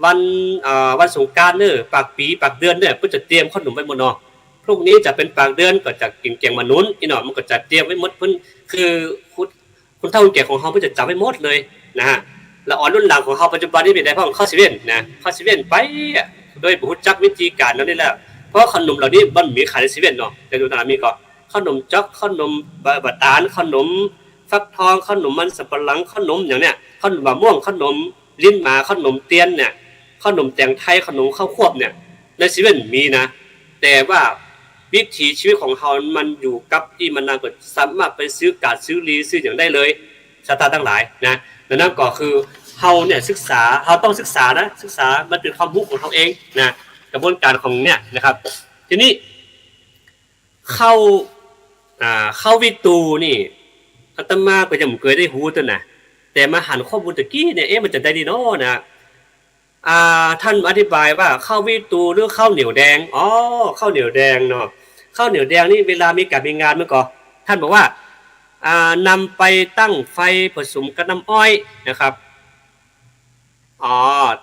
วันสงกรานต์เนอปากปีปากเดือนเนี่ยเพิ่นจะเตรียมขนมไว้หมดเนาะพรุ่งนี้จะเป็นปากเดือนก็จะกินแกงมะนุนอีเนาะมันก็จะเตรียมไว้หมดเพิ่นคือคุณเฒ่าแก่ของเฮาเพิ่นจะจำไว้หมดเลยนะฮะแล้วรุ่นหลังของเฮาปัจจุบันนี้เป็นได้เพราะเข้าเซเว่นนะเข้าเซเว่นไปโดยบ่รู้จักวิธีการแล้วนี่แหละเพราะขนมเหล่านี้มันมีขายในเซเว่นเนาะแต่ดูตลาดมีก็ขนมจ๊อกขนมบะตาลขนมฟักทองขนมมันสับปะหลังขนมอย่างเนี้ยขนมมะม่วงขนมลิ้นหมาขนมเตียนเนี่ยขนมแตงไทยขนมข้าวควบเนี่ยในเซเว่นมีนะแต่ว่าวิถีชีวิตของเฮามันอยู่กับที่มันนานก็สามารถไปซื้อกาดซื้อลีซื้ออย่างได้เลยสตาร์ทั้งหลายนะดังนั้นก็คือเฮาเนี่ยเฮาต้องศึกษามันเป็นความรู้ของเฮาเองนะกระบวนการของเนี่ยนะครับทีนี้เข้าวิตูนี่อาตมาก็ยังบ่เคยได้ฮู้ตัวน่ะแต่มาหันข้อมูลตะกี้เนี่ยมันจะได้ดีเนาะนะท่านอธิบายว่าข้าววิตูหรือข้าวเหนียวแดงข้าวเหนียวแดงเนาะข้าวเหนียวแดงนี่เวลามีการมีงานมันก็ท่านบอกว่านำไปตั้งไฟผสมกับน้ำอ้อยนะครับ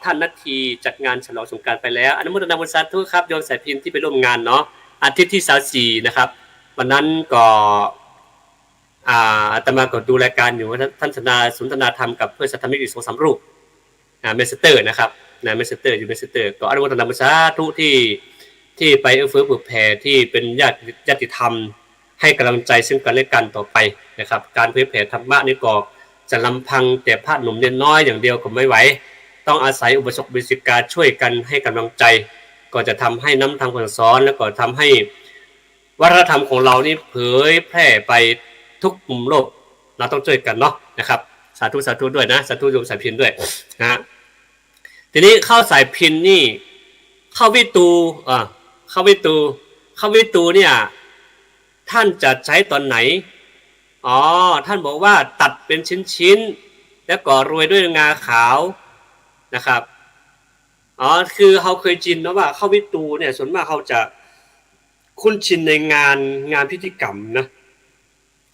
ท่านนาทีจัดงานฉลองสงกรานต์ไปแล้วอนุโมทนาบุญสาธุครับโยมสายพินที่ไปร่วมงานเนาะอาทิตย์ที่24นะครับวันนั้นก็อาตมาก็ดูรายการอยู่ว่าท่านสนทนาธรรมกับเพื่อนสัทธมิตรอีก 2-3 รูปเมสเตอร์นะครับเมสเตอร์อยู่เมสเตอร์ก็อนุโมทนาบุญสาธุที่ไปเฟื้อเผื่อแผ่ที่เป็นญาติธรรมให้กำลังใจซึ่งกันและกันต่อไปนะครับการเผยแผ่ธรรมะนี่ก็จะลำพังแต่พระหนุ่มเน้นน้อยอย่างเดียวก็ไม่ไหว ต้องอาศัยอุปสมบทการช่วยกันให้กำลังใจก็จะทำให้น้ำทางคำสอนแล้วก็ทำให้วัฒนธรรมของเรานี่เผยแพร่ไปทุกมุมโลกเราต้องช่วยกันเนาะนะครับสาธุสาธุด้วยนะสาธุโยมสายพินด้วยนะทีนี้เข้าสายพินนี่เข้าวิตูเข้าวิตูเนี่ยท่านจะใช้ตอนไหนท่านบอกว่าตัดเป็นชิ้นๆแล้วก็โรยด้วยงาขาวนะครับคือเขาเคยชินนะว่าเข้าวิตูเนี่ยส่วนมากเขาจะคุ้นชินในงานพิธีกรรมนะ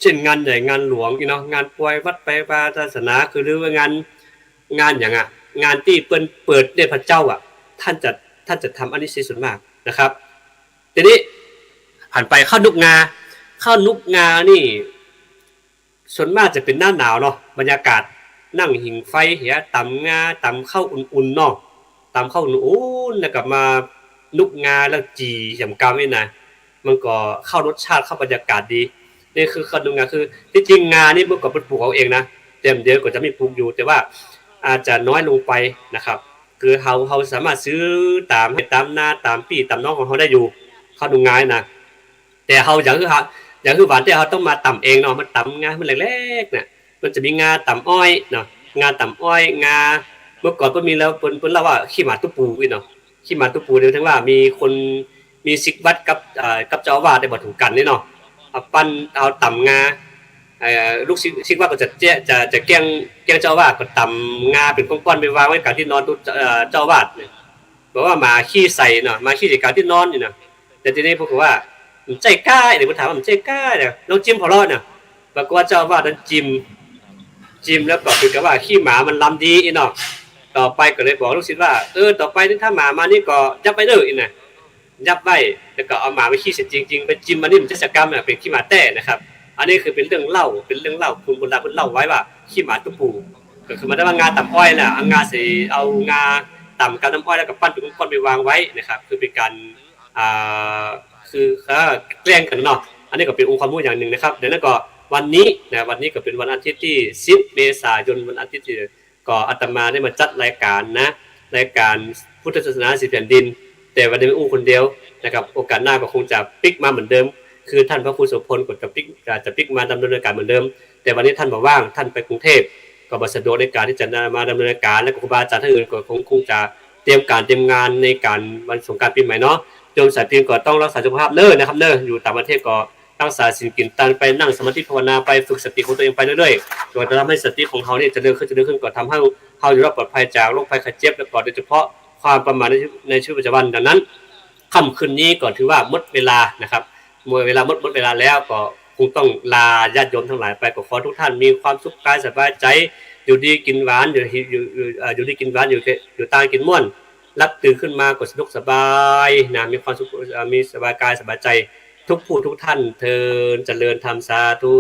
เช่นงานใหญ่งานหลวงเนาะงานปวยวัดไปปาศาสนาคือหรือว่างานอย่างงานที่เปิดในพระเจ้าท่านจะทำอันนี้ส่วนมากนะครับทีนี้ผ่านไปข้าวนุกงานี่ส่วนมากจะเป็นหน้าหนาวเนาะบรรยากาศนั่งหิงไฟเหียตำงาตำข้าวอุ่นๆเนาะตำข้าวอุ่นๆแล้วก็มานุกงาแล้วจียำกำนี่นะมันก็เข้ารสชาติเข้าบรรยากาศดีนี่คือข้าวนุกงาคือที่จริงงานี่เมื่อก่อนเป็นปลูกเอาเองนะเต็มเดียวก็จะมีปลูกอยู่แต่ว่าอาจจะน้อยลงไปนะครับคือเขาสามารถซื้อตามนาตามพี่ตามน้องของเขาได้อยู่ข้าวนุกงานะแต่เขาอย่างคือหวานที่เขาต้องมาตำเองเนาะมันตำงามันเล็กๆเนี่ยมันจะมีงาตำอ้อยเนาะงาตำอ้อยงาเมื่อก่อนก็มีแล้วเปิ้นเล่าว่าขี้หมาตุปูอีเนาะขี้หมาตุปูเดี๋ยวทั้งว่ามีคนมีศิษย์วัดกับเจ้าอาวาสได้บ่ถูกกันนี่เนาะเอาปั้นเอาตำงาลูกศิษย์วัดก็จะแกล้งเจ้าอาวาสก็ตำงาเป็นก้อนๆไปวางไว้กลางที่นอนเจ้าอาวาสเนี่ยบอกว่าหมาขี้ใส่เนาะมาขี้ในกลางที่นอนนี่นะแต่ทีนี้พวกว่าใจกล้าเดี๋ยวผมถามว่าใจกล้าเนี่ยน้องจิ้มพอรอดเนี่ยบอกว่าเจ้าว่านั้นจิ้มแล้วก็คือกับว่าขี้หมามันลำดีอีเนาะต่อไปก็เลยบอกลูกศิษย์ว่าต่อไปถ้าหมามานี่ก็ยับไปเด้ออีน่ะยับไว้แล้วก็เอาหมาไปขี้เสร็จจริงๆไปจิ้มมันนี่มันจะกรรมเนี่ยเป็นขี้หมาแต้นะครับอันนี้คือเป็นเรื่องเล่าคุณโบราณเพิ่นเล่าไว้ว่าขี้หมาตุปูก็คือมันได้ว่างาตำอ้อยน่ะเอางาใส่เอางาตำกับน้ำอ้อยแล้วก็ปั้นเป็นก้อนๆไปวางไว้นะครับคือเป็นการคือแกล้งกันเนาะอันนี้ก็เป็นองค์ความรู้อย่างหนึ่งนะครับเดี๋ยวนั้นก็วันนี้ก็เป็นวันอาทิตย์ที่10เมษายนวันอาทิตย์ที่ก็อาตมาได้มาจัดรายการรายการพุทธศาสนาสิบแผ่นดินแต่วันนี้คนเดียวนะครับโอกาสหน้าก็คงจะปิกมาเหมือนเดิมคือท่านพระครูโสพลก็จะปิกมาดำเนินการเหมือนเดิมแต่วันนี้ท่านบ่ว่างท่านไปกรุงเทพก็บ่สะดวกในการที่จะมาดำเนินการและครูบาอาจารย์ท่านอื่นก็คงจะเตรียมงานในการวันสงกรานต์ปีใหม่เนาะโยมสายพินก็ต้องรักษาสุขภาพนะครับอยู่ต่างประเทศก็รักษาศีลกินตันไปนั่งสมาธิภาวนาไปฝึกสติของตัวเองไปเรื่อยๆก็จะทำให้สติของเขาเนี่ยจะเดินขึ้นก็ทำให้เขาอยู่รอดปลอดภัยจากโรคภัยไข้เจ็บและก็โดยเฉพาะความประมาทในชีวิตประจำวันดังนั้นค่ำคืนนี้ก็ถือว่าหมดเวลานะครับหมดเวลแล้วก็คงต้องลาญาติโยมทั้งหลายไปก็ขอทุกท่านมีความสุขกายสบายใจอยู่ดีกินหวานอยู่ดีกินหวานอยู่ตายกินม่วนรับตื่นขึ้นมาก็สนุกสบายนะมีความสุขมีสบายกายสบายใจทุกผู้ทุกท่านเทินเจริญธรรมสาธุ